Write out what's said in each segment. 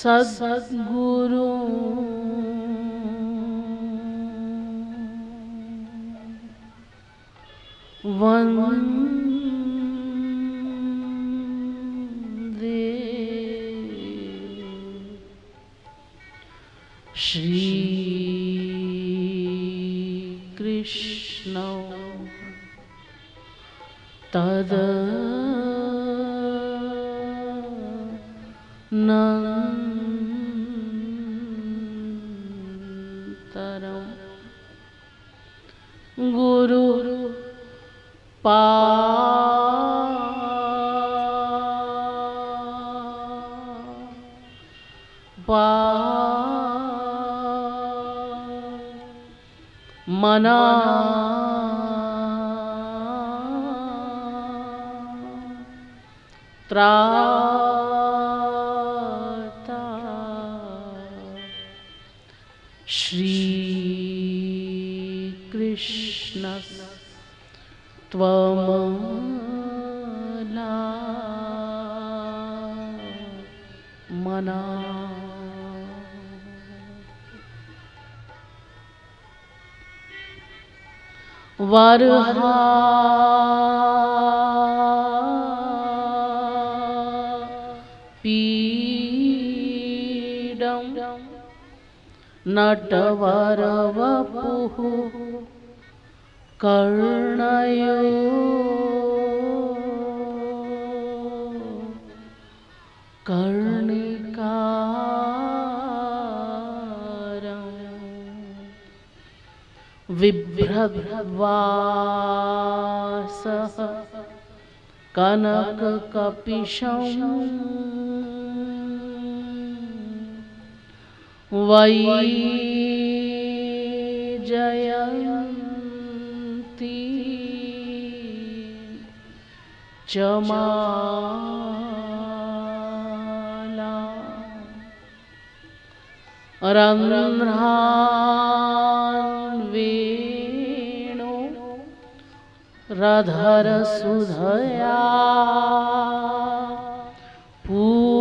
सद्गुरु वंदे श्री कृष्ण तदनन्तरं गुरु मना त्राता श्री कृष्ण त्वमला मना वरहा पीडं नटवरवपुः कर्णयो कर्णिकारं बिभ्रद्वासः कनककपिशं वैजयन्ती च माला रन्ध्रान् वेणु रधरसुधया पूरयन्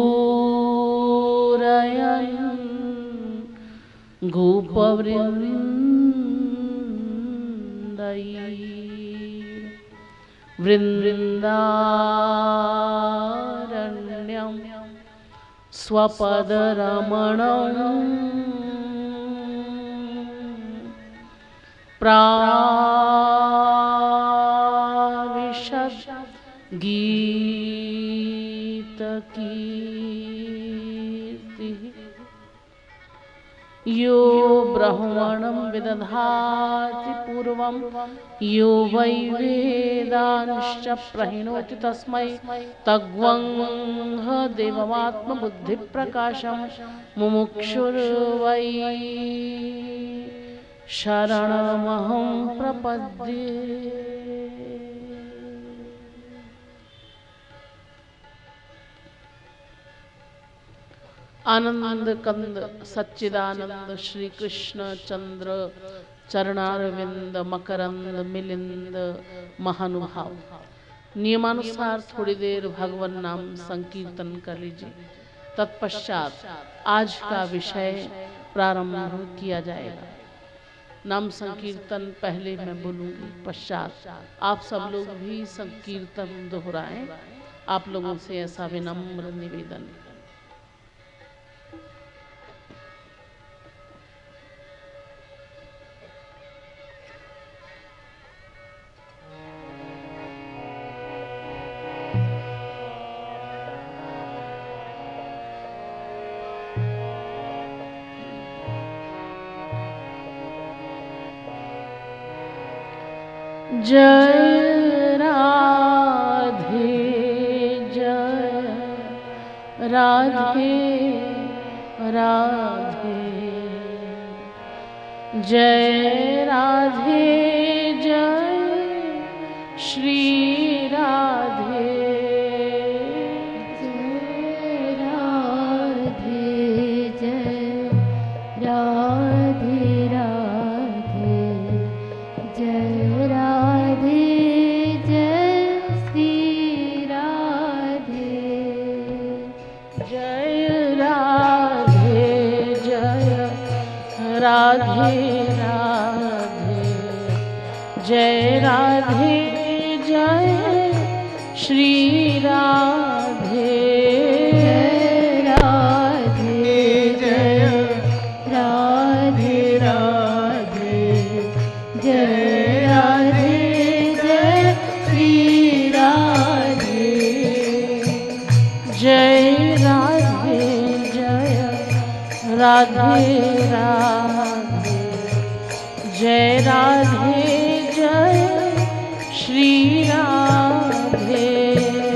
वृन्दारण्यं स्वपदरमणं प्राविशत् गीतकीर्तिः यो ब्रह्मणं विदधाति पूर्वं यो वै वेदांश्च प्रहिणोति तस्मै तद्वंह देवमात्मबुद्धिप्रकाशं मुमुक्षुर्वै शरणमहं प्रपद्ये। आनंद कंद सच्चिदानंद श्री कृष्ण चंद्र चरणारविंद मकरंद मिलिंद महानुभाव। नियमानुसार थोड़ी देर भगवान नाम संकीर्तन कर लीजिए। तत्पश्चात आज का विषय प्रारंभ किया जाएगा। नाम संकीर्तन पहले मैं बोलूंगी, पश्चात आप सब लोग भी संकीर्तन दोहराएं। आप लोगों से ऐसा विनम्र निवेदन। जय राधे जय राधे राधे जय राधे जय श्री राधे जय राधे जय राधे राधे जय राधे जय श्री राधे जय राधे राधे राधे जय राधे जय श्री राधे जय राधे जय राधे राधे जय राधे जय श्री राधे जय राधे जय राधे राधे जय राधे जय श्री राधे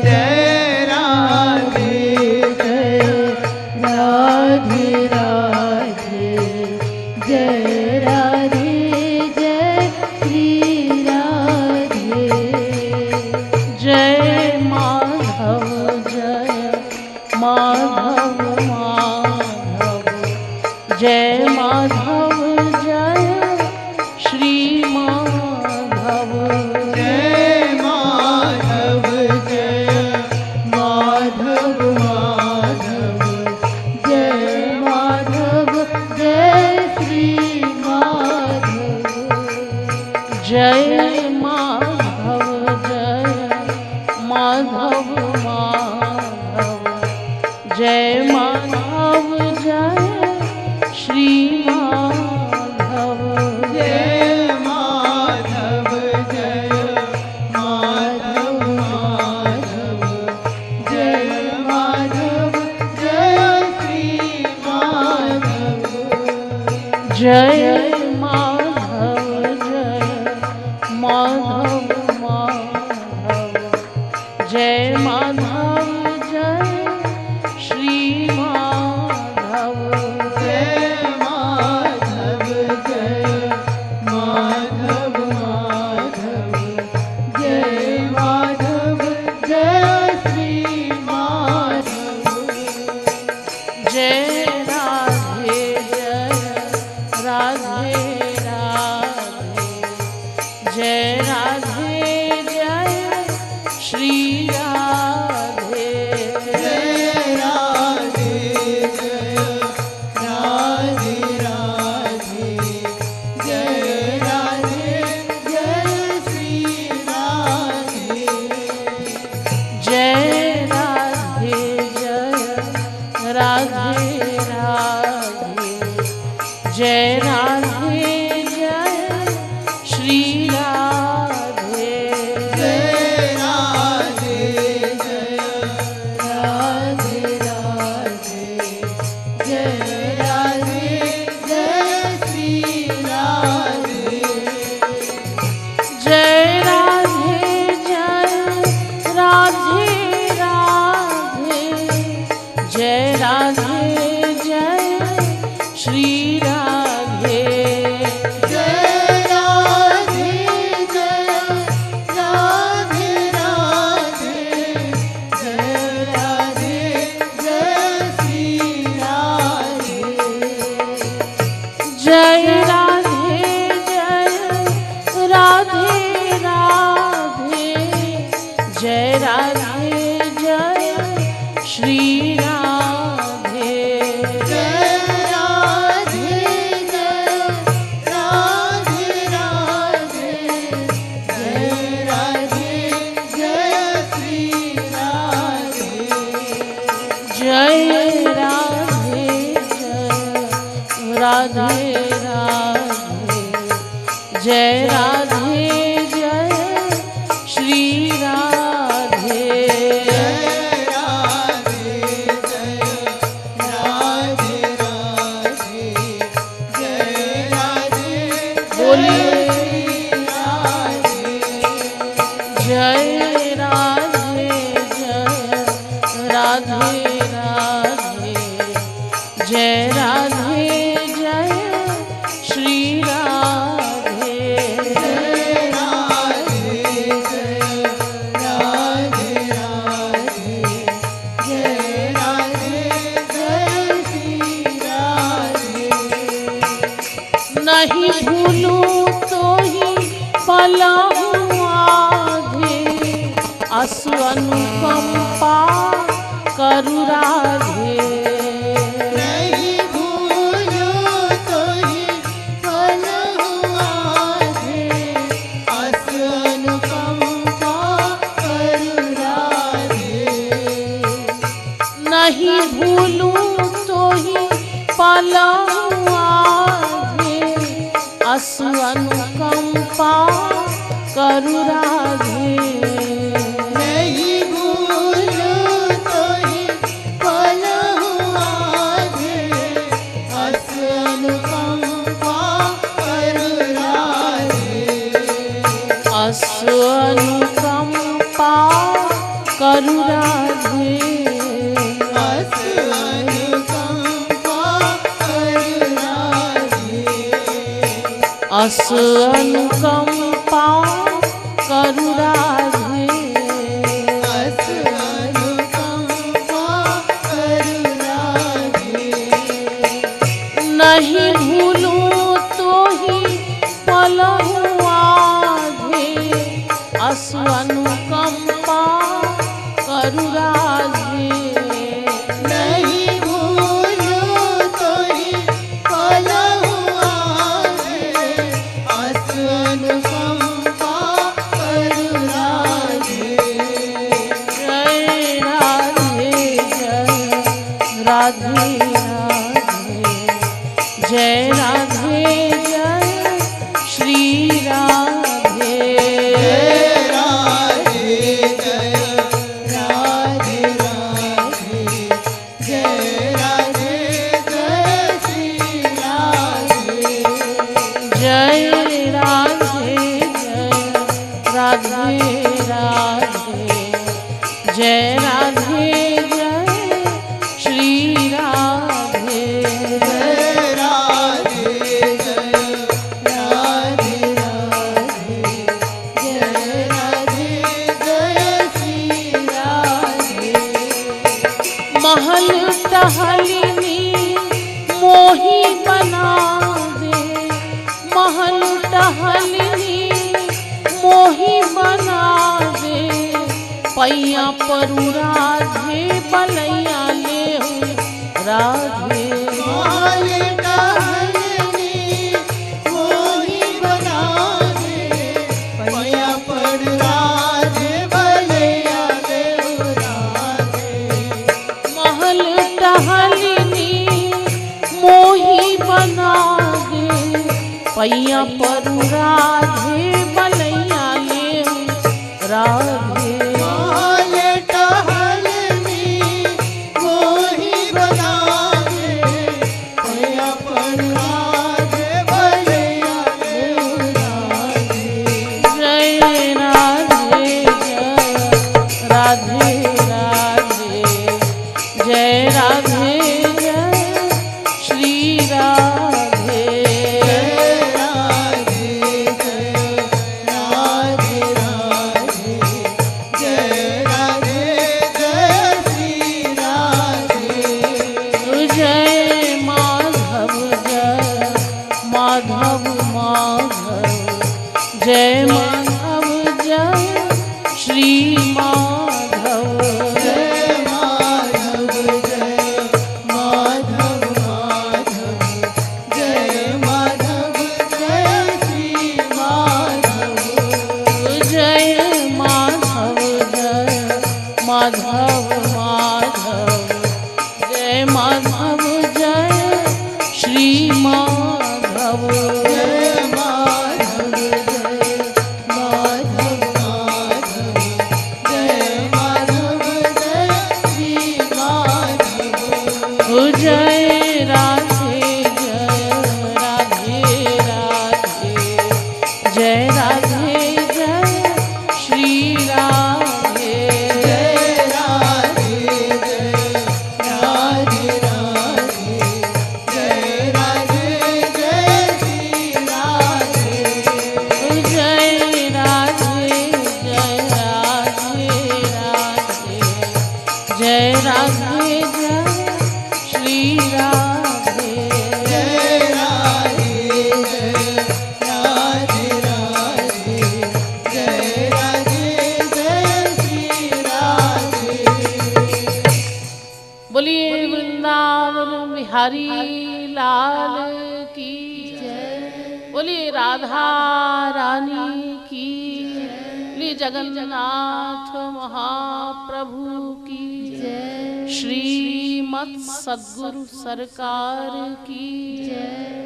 जय राधे जय राधे राधे जय राधे जय श्री राधे जय माधव माधव माधव जय माधव जय श्री माधव जय माधव जय माधव माधव जय माधव जय श्री माधव जय माधव माधव माधव जय माधव जय श्री माधव जय माधव जय माधव माधव जय माधव जय श्री माधव जय माधव जय माधव माधव जय माधव जय श्री माधव जय माधव जय माधव माधव जय माधव जय श्री माधव जय राधे राधे जय राधे जय श्री राधे जय राधे जय राधे राधे जय राधे जय श्री राधे जय राधे जय राधे राधे जय राधे जय श्री राधे जय राधे जय राधे राधे जय राधे जय श्री राधे जय राधे जय राधे राधे जय राधे जय श्री राधे जय राधे जय राधे राधे जय राधे जय श्री राधे जय राधे जय राधे राधे जय राधे जय श्री राधे जय राधे जय राधे राधे जय राधे जय श्री राधे जय राधे जय राधे राधे जय राधे जय श्री राधे जय राधे जय राधे राधे जय राधे बोलिए राधे जय राधे जय राधे राधे जय राधे जय श्री राधे जय राधे जय राधे राधे जय राधे जय श्री राधे नहीं भूलूं तो ही पलाऊं आधे असु अनुकंपा करु राधे नहीं भूलो तो ही कहीं भूलूं तो ही पालूं आधे, अस अनुकंपा करु राधे। नहीं भूलूं तो ही पालूं आधे, अस अनुकंपा करु राधे। अस अनुकंपा करु राधे। अस अनुकंपा करु राधे। अस अनुकंपा करु राधे। अस अनुकंपा करु राधे। नहीं भूलूं तो ही पलहूं आधे, अस अनुकंपा करु राधे। नहीं भूलूं तो ही पालूं आधे, अस अनुकंपा करु राधे। जय राधे जय राधे राधे, जय राधे जय श्री राधे। जय राधे जय राधे राधे, जय राधे जय श्री राधे। जय राधे जय राधे राधे, जय राधे जय श्री राधे। जय राधे जय राधे राधे, जय राधे जय श्री राधे। महल टहलिनी मोही बना दे, महल टहलिनी मोही बना दे, पैया परु राधे बलैया ले राधे। माल टहलनी मोही बना दे, पैया पड़ राधे बलैया ले राधे। महल टहलिनी मोही बना दे, पैया परु राधे बलैया ले राधे। माल टहलनी मोही बना दे, पैया पड़ राधे बलैया ले राधे। जय राधे जय राधे राधे, जय राधे जय श्री राधे। जय राधे जय राधे राधे, जय राधे जय श्री राधे। जय माधव माधव माधव, जय माधव जय श्री माधव। जय माधव जय माधव माधव, जय माधव जय श्री माधव। जय माधव जय माधव माधव, जय माधव जय श्री माधव। जय माधव जय माधव माधव, जय माधव जय श्री माधव। जय राधे जय राधे राधे, जय राधे जय श्री राधे। जय राधे जय राधे राधे, जय राधे जय श्री राधे। जय राधे जय राधे राधे, जय राधे जय श्री राधे। जय राधे जय राधे राधे, जय राधे जय श्री राधे। बोलिए वृंदावन बिहारी लाल की जय, बोलिए राधा रानी की, बोलिए जगन्नाथ महाप्रभु की जय। श्रीमत् सद्गुरु सरकार की जय।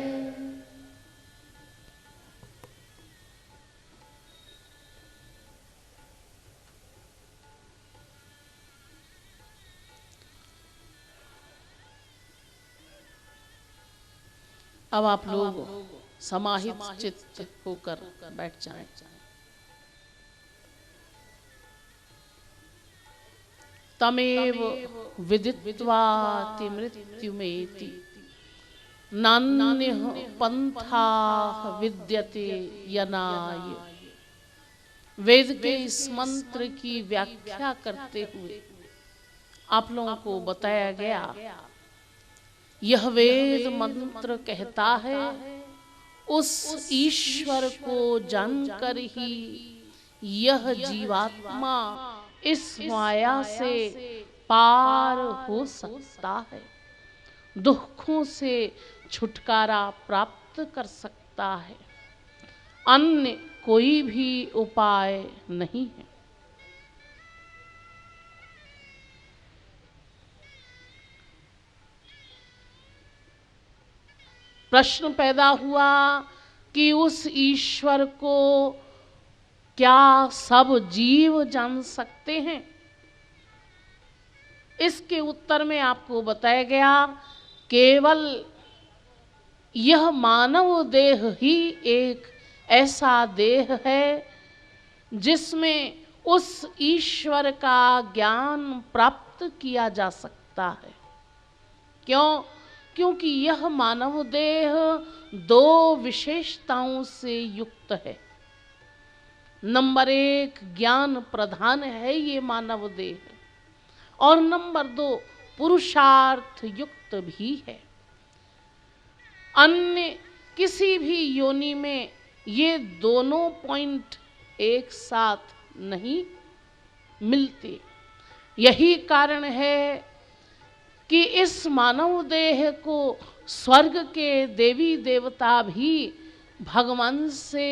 अब आप लोग समाहित चित्त होकर बैठ जाएं। तमेव विदित्वाति मृत्युमेति नान्यः पंथाः विद्यते यनाय। वेद के इस मंत्र की व्याख्या करते हुए आप लोगों को बताया गया, यह वेद मंत्र कहता है उस ईश्वर को जानकर ही यह जीवात्मा इस माया से पार हो सकता है, दुखों से छुटकारा प्राप्त कर सकता है। अन्य कोई भी उपाय नहीं है। प्रश्न पैदा हुआ कि उस ईश्वर को क्या सब जीव जान सकते हैं? इसके उत्तर में आपको बताया गया, केवल यह मानव देह ही एक ऐसा देह है जिसमें उस ईश्वर का ज्ञान प्राप्त किया जा सकता है। क्यों? क्योंकि यह मानव देह दो विशेषताओं से युक्त है। नंबर 1, ज्ञान प्रधान है ये मानव देह, और नंबर 2, पुरुषार्थ युक्त भी है। अन्य किसी भी योनि में ये दोनों पॉइंट एक साथ नहीं मिलते। यही कारण है कि इस मानव देह को स्वर्ग के देवी देवता भी भगवान से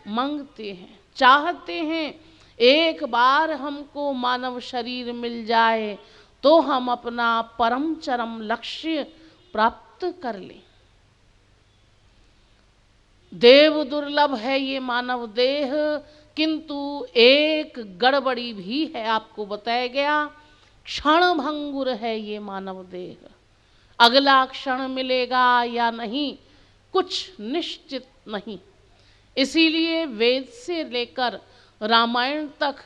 मांगते हैं, चाहते हैं एक बार हमको मानव शरीर मिल जाए तो हम अपना परम चरम लक्ष्य प्राप्त कर लें। देव दुर्लभ है ये मानव देह, किंतु एक गड़बड़ी भी है, आपको बताया गया, क्षण भंगुर है ये मानव देह। अगला क्षण मिलेगा या नहीं, कुछ निश्चित नहीं। इसीलिए वेद से लेकर रामायण तक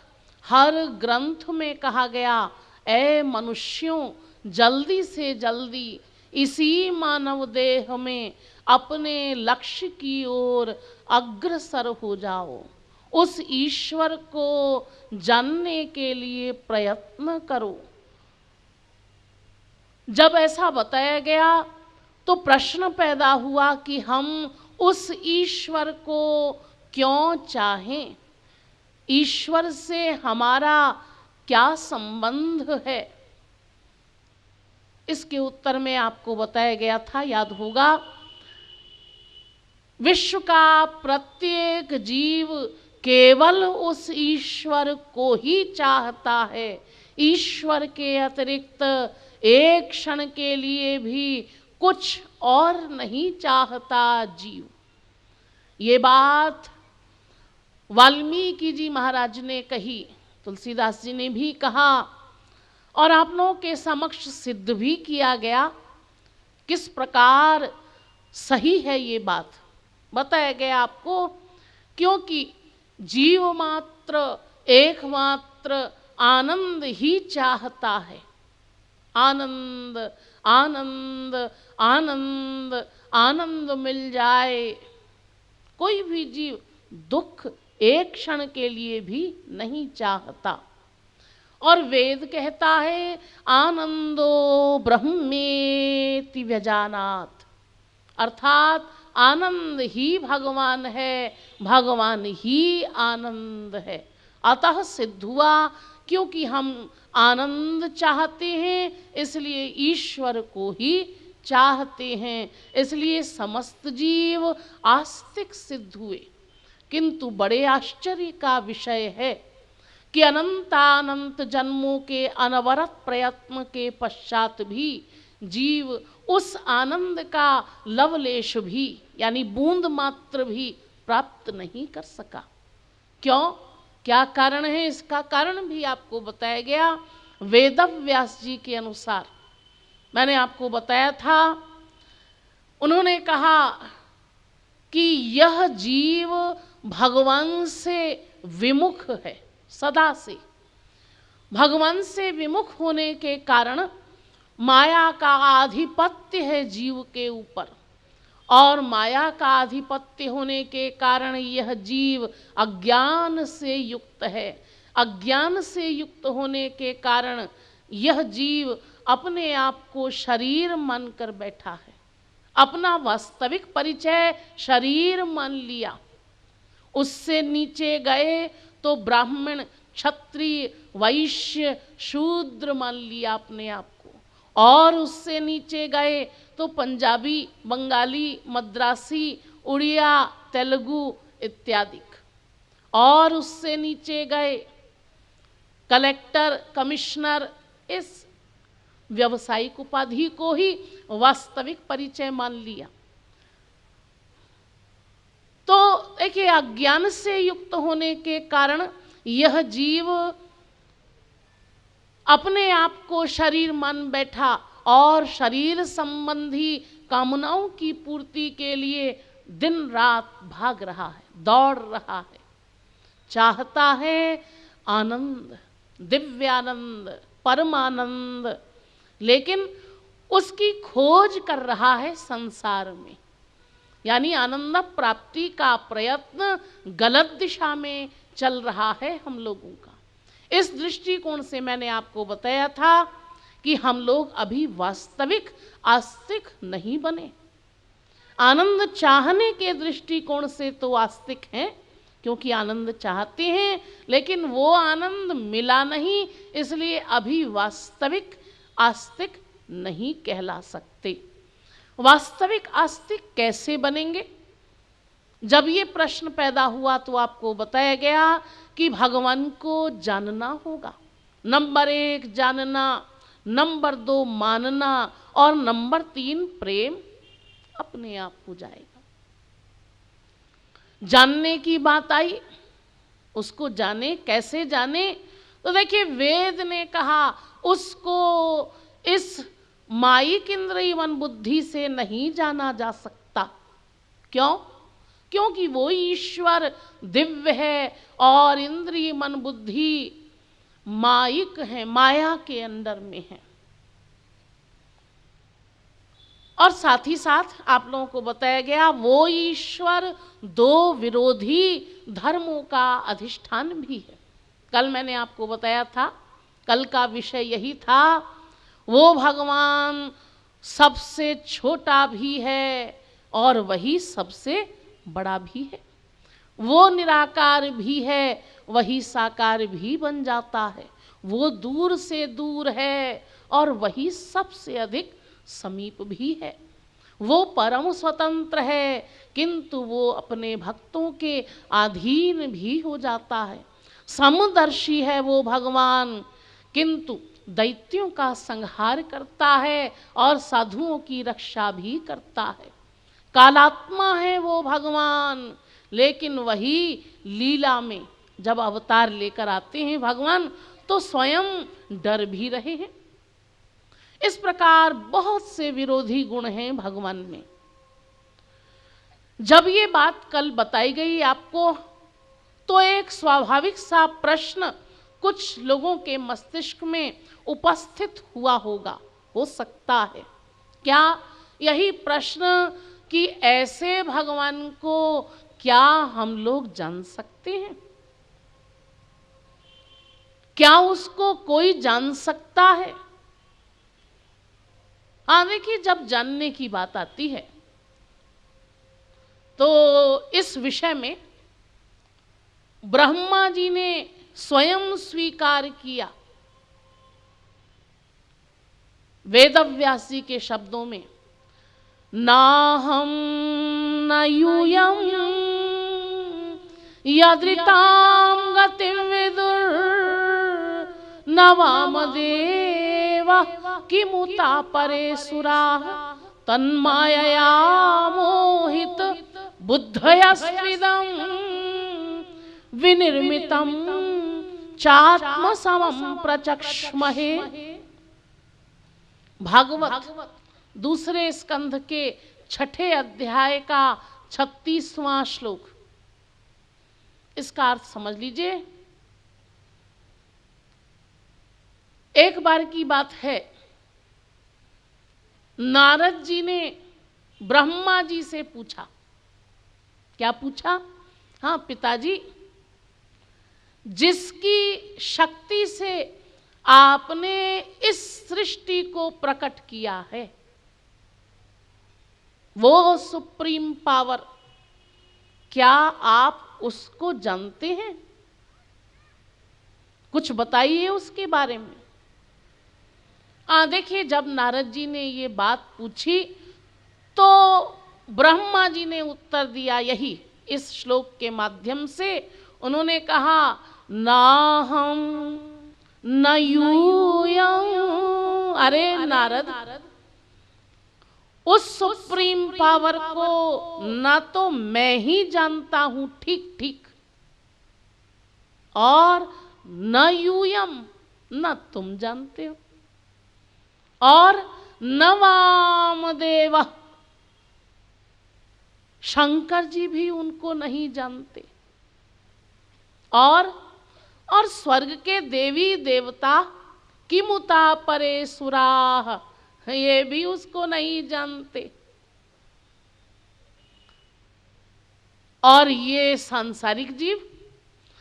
हर ग्रंथ में कहा गया, ऐ मनुष्यों, जल्दी से जल्दी इसी मानव देह में अपने लक्ष्य की ओर अग्रसर हो जाओ, उस ईश्वर को जानने के लिए प्रयत्न करो। जब ऐसा बताया गया तो प्रश्न पैदा हुआ कि हम उस ईश्वर को क्यों चाहें? ईश्वर से हमारा क्या संबंध है? इसके उत्तर में आपको बताया गया था, याद होगा, विश्व का प्रत्येक जीव केवल उस ईश्वर को ही चाहता है। ईश्वर के अतिरिक्त एक क्षण के लिए भी कुछ और नहीं चाहता जीव। ये बात वाल्मीकि जी महाराज ने कही, तुलसीदास जी ने भी कहा, और आप लोगों के समक्ष सिद्ध भी किया गया। किस प्रकार सही है ये बात बताया गया आपको, क्योंकि जीव मात्र एकमात्र आनंद ही चाहता है। आनंद आनंद आनंद आनंद मिल जाए। कोई भी जीव दुख एक क्षण के लिए भी नहीं चाहता। और वेद कहता है, आनंदो ब्रह्मेति व्यजानात्, अर्थात आनंद ही भगवान है, भगवान ही आनंद है। अतः सिद्ध हुआ, क्योंकि हम आनंद चाहते हैं इसलिए ईश्वर को ही चाहते हैं, इसलिए समस्त जीव आस्तिक सिद्ध हुए। किंतु बड़े आश्चर्य का विषय है कि अनंतानंत जन्मों के अनवरत प्रयत्न के पश्चात भी जीव उस आनंद का लवलेश भी यानी बूंद मात्र भी प्राप्त नहीं कर सका। क्यों? क्या कारण है? इसका कारण भी आपको बताया गया। वेदव्यास जी के अनुसार मैंने आपको बताया था, उन्होंने कहा कि यह जीव भगवान से विमुख है, सदा से भगवान से विमुख होने के कारण माया का आधिपत्य है जीव के ऊपर, और माया का आधिपत्य होने के कारण यह जीव अज्ञान से युक्त है। अज्ञान से युक्त होने के कारण यह जीव अपने आप को शरीर मानकर बैठा है, अपना वास्तविक परिचय शरीर मान लिया। उससे नीचे गए तो ब्राह्मण, क्षत्रिय, वैश्य, शूद्र मान लिया अपने आप को, और उससे नीचे गए तो पंजाबी, बंगाली, मद्रासी, उड़िया, तेलुगु इत्यादि, और उससे नीचे गए कलेक्टर, कमिश्नर, इस व्यावसायिक उपाधि को ही वास्तविक परिचय मान लिया। तो देखिए, अज्ञान से युक्त होने के कारण यह जीव अपने आप को शरीर मान बैठा और शरीर संबंधी कामनाओं की पूर्ति के लिए दिन रात भाग रहा है, दौड़ रहा है, चाहता है आनंद, दिव्यानंद, परमानंद, लेकिन उसकी खोज कर रहा है संसार में। यानी आनंद प्राप्ति का प्रयत्न गलत दिशा में चल रहा है हम लोगों का। इस दृष्टिकोण से मैंने आपको बताया था कि हम लोग अभी वास्तविक आस्तिक नहीं बने। आनंद चाहने के दृष्टिकोण से तो आस्तिक हैं, क्योंकि आनंद चाहते हैं, लेकिन वो आनंद मिला नहीं, इसलिए अभी वास्तविक आस्तिक नहीं कहला सकते। वास्तविक आस्तिक कैसे बनेंगे? जब ये प्रश्न पैदा हुआ तो आपको बताया गया कि भगवान को जानना होगा। नंबर 1 जानना, नंबर 2 मानना, और नंबर 3 प्रेम अपने आप हो जाएगा। जानने की बात आई, उसको जाने, कैसे जाने? तो देखिए, वेद ने कहा उसको इस माइक इंद्रिय मन बुद्धि से नहीं जाना जा सकता। क्यों? क्योंकि वो ईश्वर दिव्य है और इंद्रिय मन बुद्धि माइक है, माया के अंदर में है। और साथ ही साथ आप लोगों को बताया गया वो ईश्वर 2 विरोधी धर्मों का अधिष्ठान भी है। कल मैंने आपको बताया था, कल का विषय यही था, वो भगवान सबसे छोटा भी है और वही सबसे बड़ा भी है। वो निराकार भी है, वही साकार भी बन जाता है। वो दूर से दूर है और वही सबसे अधिक समीप भी है। वो परम स्वतंत्र है, किंतु वो अपने भक्तों के अधीन भी हो जाता है। समदर्शी है वो भगवान, किंतु दैत्यों का संहार करता है और साधुओं की रक्षा भी करता है। कालात्मा है वो भगवान, लेकिन वही लीला में जब अवतार लेकर आते हैं भगवान, तो स्वयं डर भी रहे हैं। इस प्रकार बहुत से विरोधी गुण हैं भगवान में। जब ये बात कल बताई गई आपको, तो एक स्वाभाविक सा प्रश्न कुछ लोगों के मस्तिष्क में उपस्थित हुआ होगा, हो सकता है। क्या? यही प्रश्न कि ऐसे भगवान को क्या हम लोग जान सकते हैं? क्या उसको कोई जान सकता है? हाँ, देखिए, जब जानने की बात आती है तो इस विषय में ब्रह्मा जी ने स्वयं स्वीकार किया। वेदव्यास जी के शब्दों में, नाहं न यूयं यदृतां गतिं विदुर् न वामदेव किमुता परे सुराः तन्मायया मोहित बुद्धयस्त्विदं विनिर्मितं चात्मसमं प्रचक्ष्महे। भागवत दूसरे स्कंध के 6 अध्याय का 36वां श्लोक। इसका अर्थ समझ लीजिए। एक बार की बात है, नारद जी ने ब्रह्मा जी से पूछा। क्या पूछा? हाँ पिताजी, जिसकी शक्ति से आपने इस सृष्टि को प्रकट किया है, वो सुप्रीम पावर, क्या आप उसको जानते हैं? कुछ बताइए उसके बारे में। देखिए, जब नारद जी ने ये बात पूछी तो ब्रह्मा जी ने उत्तर दिया यही, इस श्लोक के माध्यम से उन्होंने कहा, नाहम न यूयं। अरे नारद, उस सुप्रीम पावर को न तो मैं ही जानता हूं ठीक ठीक, और न यूयम, न तुम जानते हो, और न वामदेव, शंकर जी भी उनको नहीं जानते, और स्वर्ग के देवी देवता किमुता परे सुराः, ये भी उसको नहीं जानते। और ये सांसारिक जीव,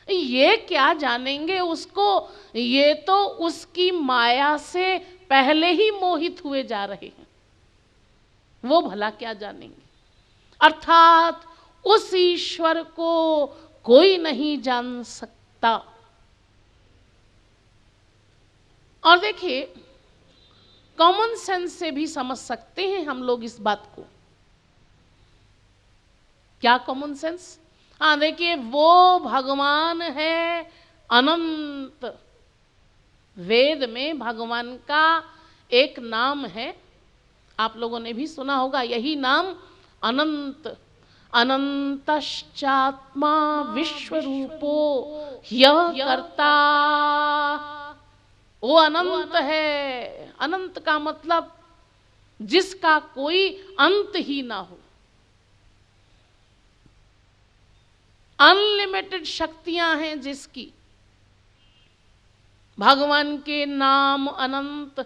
ये क्या जानेंगे उसको? ये तो उसकी माया से पहले ही मोहित हुए जा रहे हैं, वो भला क्या जानेंगे? अर्थात उस ईश्वर को कोई नहीं जान सकता। और देखिए, कॉमन सेंस से भी समझ सकते हैं हम लोग इस बात को। क्या कॉमन सेंस? देखिए, वो भगवान है अनंत। वेद में भगवान का एक नाम है, आप लोगों ने भी सुना होगा, यही नाम अनंत। अनंतश्चात्मा विश्वरूपो ह्यः कर्ता। वो अनंत है। अनंत का मतलब जिसका कोई अंत ही ना हो। अनलिमिटेड शक्तियां हैं जिसकी। भगवान के नाम अनंत,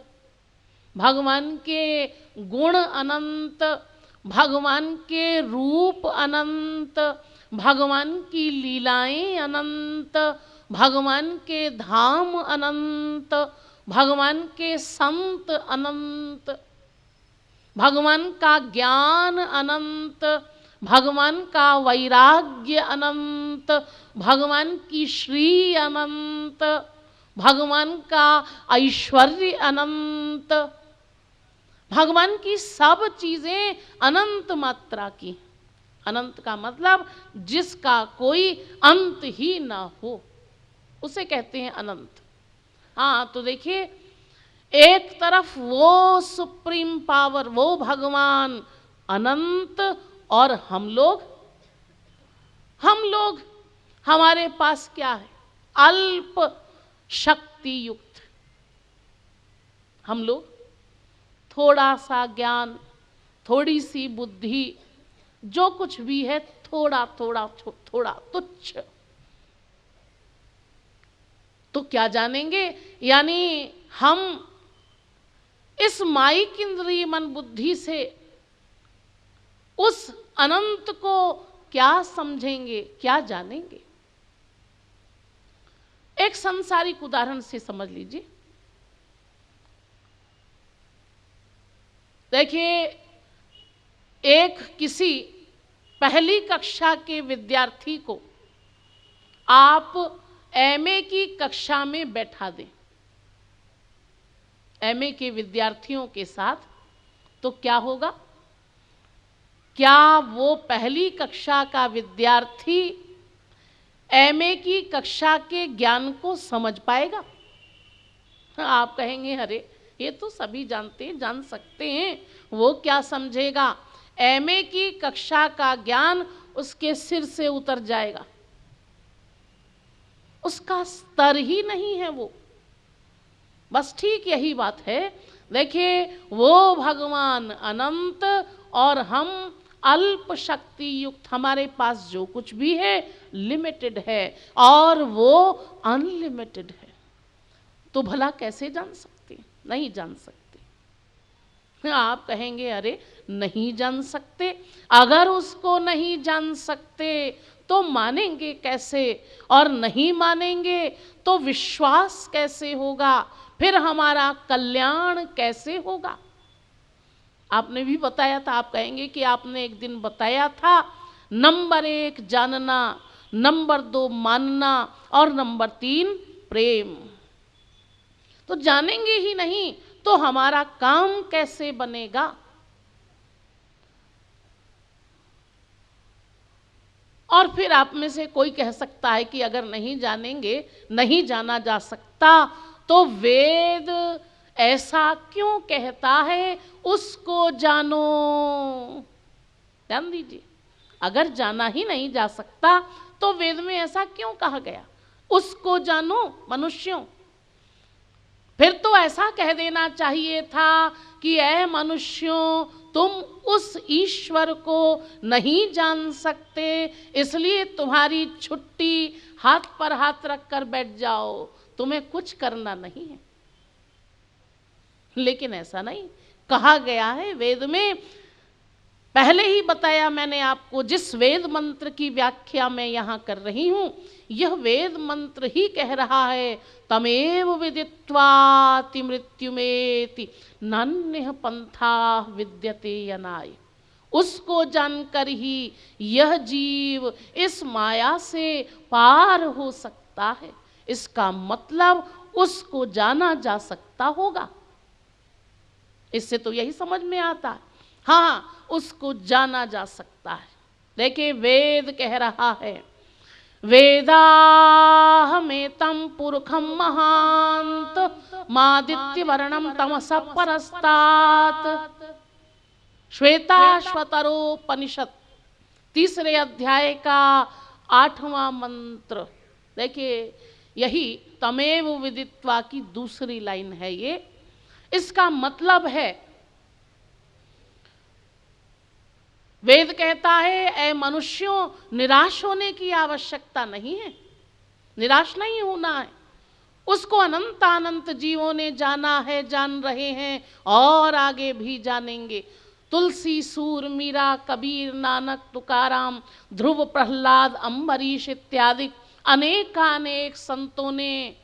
भगवान के गुण अनंत, भगवान के रूप अनंत, भगवान की लीलाएं अनंत, भगवान के धाम अनंत, भगवान के संत अनंत, भगवान का ज्ञान अनंत, भगवान का वैराग्य अनंत, भगवान की श्री अनंत, भगवान का ऐश्वर्य अनंत, भगवान की सब चीजें अनंत मात्रा की। अनंत का मतलब जिसका कोई अंत ही ना हो, उसे कहते हैं अनंत। तो देखिए, एक तरफ वो सुप्रीम पावर, वो भगवान अनंत, और हम लोग हमारे पास क्या है? अल्प शक्ति युक्त। हम लोग थोड़ा सा ज्ञान, थोड़ी सी बुद्धि, जो कुछ भी है थोड़ा थोड़ा थोड़ा तुच्छ। तो क्या जानेंगे? यानी हम इस माइक इंद्रिय मन बुद्धि से उस अनंत को क्या समझेंगे, क्या जानेंगे? एक सांसारिक उदाहरण से समझ लीजिए। देखिए, एक किसी पहली कक्षा के विद्यार्थी को आप एमए की कक्षा में बैठा दें, एमए के विद्यार्थियों के साथ, तो क्या होगा? क्या वो पहली कक्षा का विद्यार्थी एमए की कक्षा के ज्ञान को समझ पाएगा? आप कहेंगे अरे ये तो सभी जानते हैं, जान सकते हैं, वो क्या समझेगा। एमए की कक्षा का ज्ञान उसके सिर से उतर जाएगा, उसका स्तर ही नहीं है वो। बस ठीक यही बात है। देखिए, वो भगवान अनंत और हम अल्प शक्ति युक्त, हमारे पास जो कुछ भी है लिमिटेड है और वो अनलिमिटेड है। तो भला कैसे जान सकते? नहीं जान सकते। आप कहेंगे अरे नहीं जान सकते, अगर उसको नहीं जान सकते तो मानेंगे कैसे, और नहीं मानेंगे तो विश्वास कैसे होगा, फिर हमारा कल्याण कैसे होगा। आपने भी बताया था, आप कहेंगे कि आपने एक दिन बताया था, नंबर 1 जानना, नंबर 2 मानना और नंबर 3 प्रेम। तो जानेंगे ही नहीं तो हमारा काम कैसे बनेगा। और फिर आप में से कोई कह सकता है कि अगर नहीं जानेंगे, नहीं जाना जा सकता, तो वेद ऐसा क्यों कहता है उसको जानो। ध्यान दीजिए, अगर जाना ही नहीं जा सकता तो वेद में ऐसा क्यों कहा गया, उसको जानो मनुष्यों। फिर तो ऐसा कह देना चाहिए था कि ऐ मनुष्यों, तुम उस ईश्वर को नहीं जान सकते, इसलिए तुम्हारी छुट्टी, हाथ पर हाथ रखकर बैठ जाओ, तुम्हें कुछ करना नहीं है। लेकिन ऐसा नहीं कहा गया है वेद में। पहले ही बताया मैंने आपको, जिस वेद मंत्र की व्याख्या मैं यहाँ कर रही हूँ, यह वेद मंत्र ही कह रहा है, तमेव विदित्वाति मृत्युमेति नान्यः पंथा विद्यते यनाय। उसको जानकर ही यह जीव इस माया से पार हो सकता है। इसका मतलब उसको जाना जा सकता होगा। इससे तो यही समझ में आता है, हाँ उसको जाना जा सकता है। देखिए, वेद कह रहा है, वेदाहमेतं पुरुषं महांत मादित्य वर्णम तमसः परस्तात्। श्वेताश्वतरोपनिषद 3 अध्याय का 8वां मंत्र। देखिए, यही तमेव विदित्वा की दूसरी लाइन है ये। इसका मतलब है, वेद कहता है, ऐ मनुष्यों, निराश होने की आवश्यकता नहीं है, निराश नहीं होना है। उसको अनंत अनंत जीवों ने जाना है, जान रहे हैं और आगे भी जानेंगे। तुलसी, सूर, मीरा, कबीर, नानक, तुकाराम, ध्रुव, प्रहलाद, अम्बरीश इत्यादि अनेकानेक संतों ने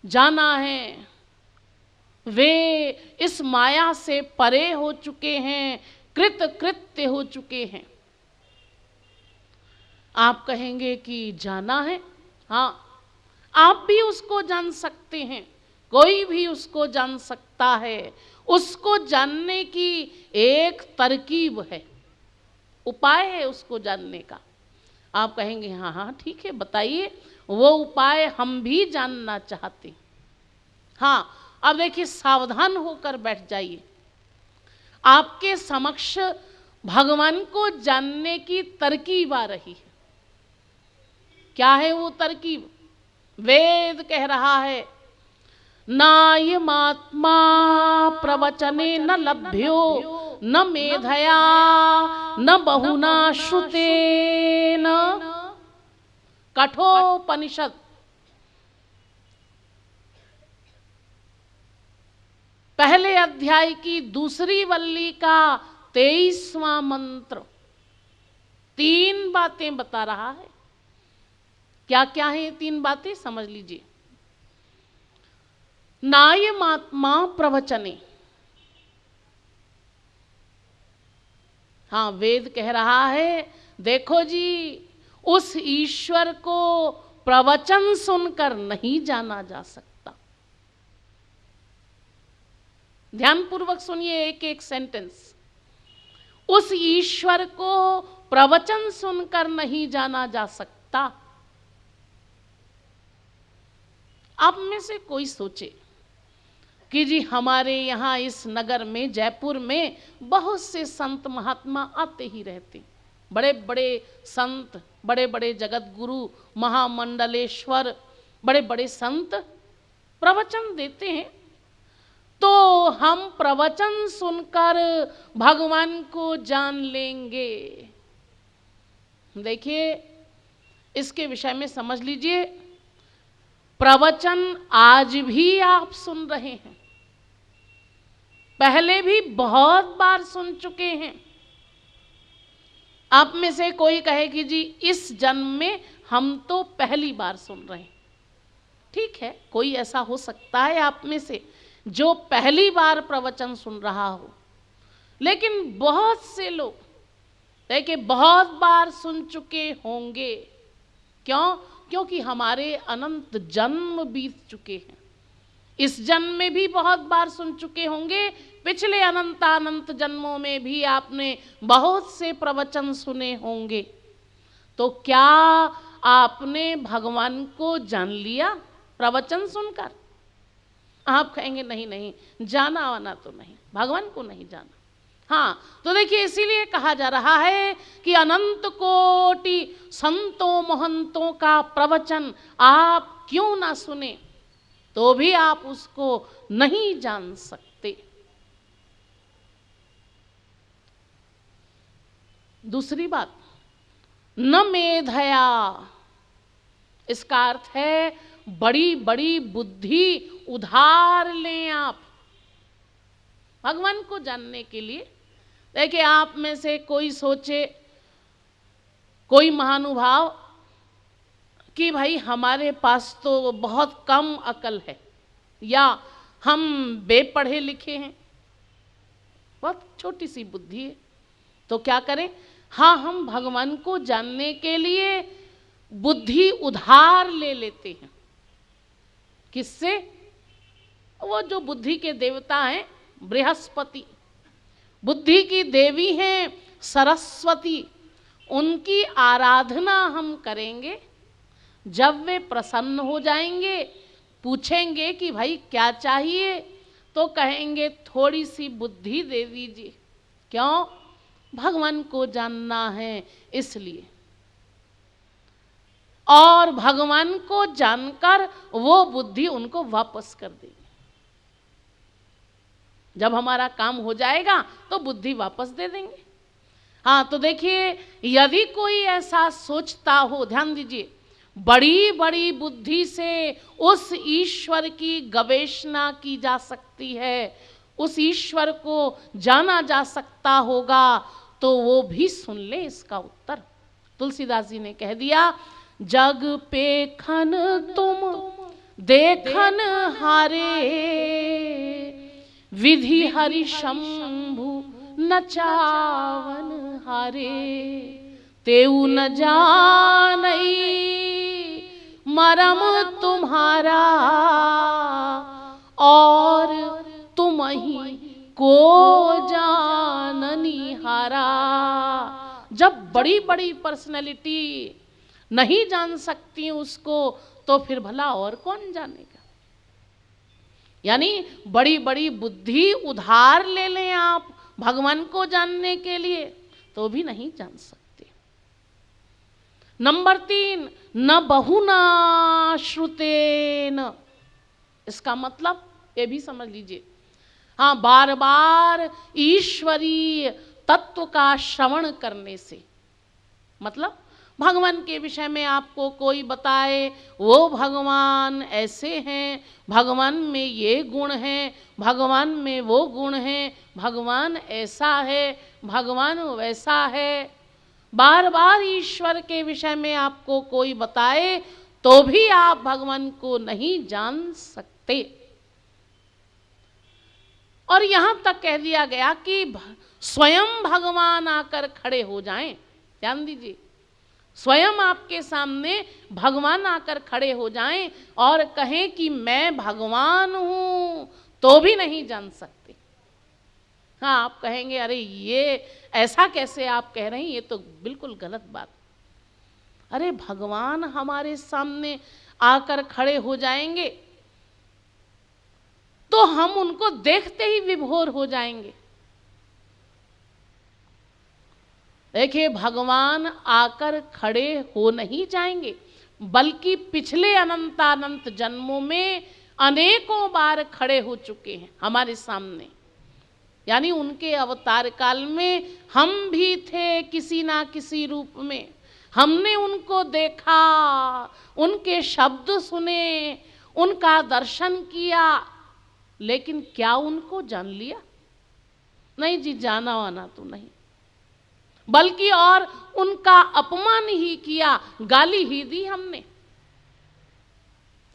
जाना है। वे इस माया से परे हो चुके हैं, कृत कृत्य हो चुके हैं। आप कहेंगे कि जाना है, हाँ आप भी उसको जान सकते हैं, कोई भी उसको जान सकता है। उसको जानने की एक तरकीब है, उपाय है उसको जानने का। आप कहेंगे हाँ हाँ ठीक है, बताइए, वो उपाय हम भी जानना चाहते। हाँ, अब देखिए, सावधान होकर बैठ जाइए। आपके समक्ष भगवान को जानने की तरकीब आ रही है। क्या है वो तरकीब? वेद कह रहा है, नायमात्मा प्रवचने न लभ्यो न मेधया न बहुना श्रुतेन। कठोपनिषद पहले अध्याय की दूसरी वल्ली का 23वां मंत्र 3 बातें बता रहा है। क्या क्या है ये 3 बातें, समझ लीजिए। नायमात्मा प्रवचने, हाँ वेद कह रहा है, देखो जी, उस ईश्वर को प्रवचन सुनकर नहीं जाना जा सकता। ध्यानपूर्वक सुनिए एक एक सेंटेंस। उस ईश्वर को प्रवचन सुनकर नहीं जाना जा सकता। आप में से कोई सोचे, कि जी हमारे यहाँ इस नगर में, जयपुर में बहुत से संत महात्मा आते ही रहते, बड़े बड़े संत, बड़े बड़े जगत गुरु, महामंडलेश्वर, बड़े बड़े संत प्रवचन देते हैं। तो हम प्रवचन सुनकर भगवान को जान लेंगे। देखिए, इसके विषय में समझ लीजिए, प्रवचन आज भी आप सुन रहे हैं, पहले भी बहुत बार सुन चुके हैं। आप में से कोई कहे कि जी इस जन्म में हम तो पहली बार सुन रहे हैं। ठीक है, कोई ऐसा हो सकता है आप में से जो पहली बार प्रवचन सुन रहा हो, लेकिन बहुत से लोग देखिए बहुत बार सुन चुके होंगे। क्यों? क्योंकि हमारे अनंत जन्म बीत चुके हैं। इस जन्म में भी बहुत बार सुन चुके होंगे, पिछले अनंत जन्मों में भी आपने बहुत से प्रवचन सुने होंगे। तो क्या आपने भगवान को जान लिया प्रवचन सुनकर? आप कहेंगे नहीं नहीं, जाना वाना तो नहीं, भगवान को नहीं जाना। हाँ, तो देखिए इसीलिए कहा जा रहा है कि अनंत कोटि संतों महंतों का प्रवचन आप क्यों ना सुने, तो भी आप उसको नहीं जान सकते। दूसरी बात, न मेधया, इसका अर्थ है बड़ी बड़ी बुद्धि उधार लें आप भगवान को जानने के लिए। देखिए, आप में से कोई सोचे, कोई महानुभाव, कि भाई हमारे पास तो बहुत कम अकल है, या हम बेपढ़े लिखे हैं, बहुत छोटी सी बुद्धि है, तो क्या करें? हाँ, हम भगवान को जानने के लिए बुद्धि उधार ले लेते हैं। किससे? वो जो बुद्धि के देवता हैं बृहस्पति, बुद्धि की देवी हैं सरस्वती, उनकी आराधना हम करेंगे। जब वे प्रसन्न हो जाएंगे, पूछेंगे कि भाई क्या चाहिए, तो कहेंगे थोड़ी सी बुद्धि दे दीजिए। क्यों? भगवान को जानना है इसलिए। और भगवान को जानकर वो बुद्धि उनको वापस कर देगी। जब हमारा काम हो जाएगा तो बुद्धि वापस दे देंगे। हाँ, तो देखिए, यदि कोई ऐसा सोचता हो, ध्यान दीजिए, बड़ी बड़ी बुद्धि से उस ईश्वर की गवेषणा की जा सकती है, उस ईश्वर को जाना जा सकता होगा, तो वो भी सुन ले इसका उत्तर। तुलसीदास जी ने कह दिया, जग पेखन तुम देखन हारे, विधि हरि शंभु नचावन हारे, तेऊ न जानई मरम तुम्हारा, और तुम ही को जाननी हारा। जब बड़ी बड़ी पर्सनैलिटी नहीं जान सकती उसको, तो फिर भला और कौन जानेगा? यानी बड़ी बड़ी बुद्धि उधार ले लें आप भगवान को जानने के लिए, तो भी नहीं जान सकते। नंबर 3, न बहुना श्रुतेन, इसका मतलब ये भी समझ लीजिए। हाँ, बार बार ईश्वरीय तत्व का श्रवण करने से, मतलब भगवान के विषय में आपको कोई बताए, वो भगवान ऐसे हैं, भगवान में ये गुण हैं, भगवान में वो गुण हैं, भगवान ऐसा है, भगवान वैसा है, बार बार ईश्वर के विषय में आपको कोई बताए, तो भी आप भगवान को नहीं जान सकते। और यहां तक कह दिया गया कि स्वयं भगवान आकर खड़े हो जाएं। ध्यान दीजिए, स्वयं आपके सामने भगवान आकर खड़े हो जाएं और कहें कि मैं भगवान हूं, तो भी नहीं जान सकते। हाँ, आप कहेंगे अरे ये ऐसा कैसे आप कह रहे हैं, ये तो बिल्कुल गलत बात। अरे भगवान हमारे सामने आकर खड़े हो जाएंगे तो हम उनको देखते ही विभोर हो जाएंगे। देखिए, भगवान आकर खड़े हो नहीं जाएंगे, बल्कि पिछले अनंतानंत जन्मों में अनेकों बार खड़े हो चुके हैं हमारे सामने। यानी उनके अवतार काल में हम भी थे किसी ना किसी रूप में, हमने उनको देखा, उनके शब्द सुने, उनका दर्शन किया, लेकिन क्या उनको जान लिया? नहीं जी, जाना वाना तो नहीं, बल्कि और उनका अपमान ही किया, गाली ही दी हमने।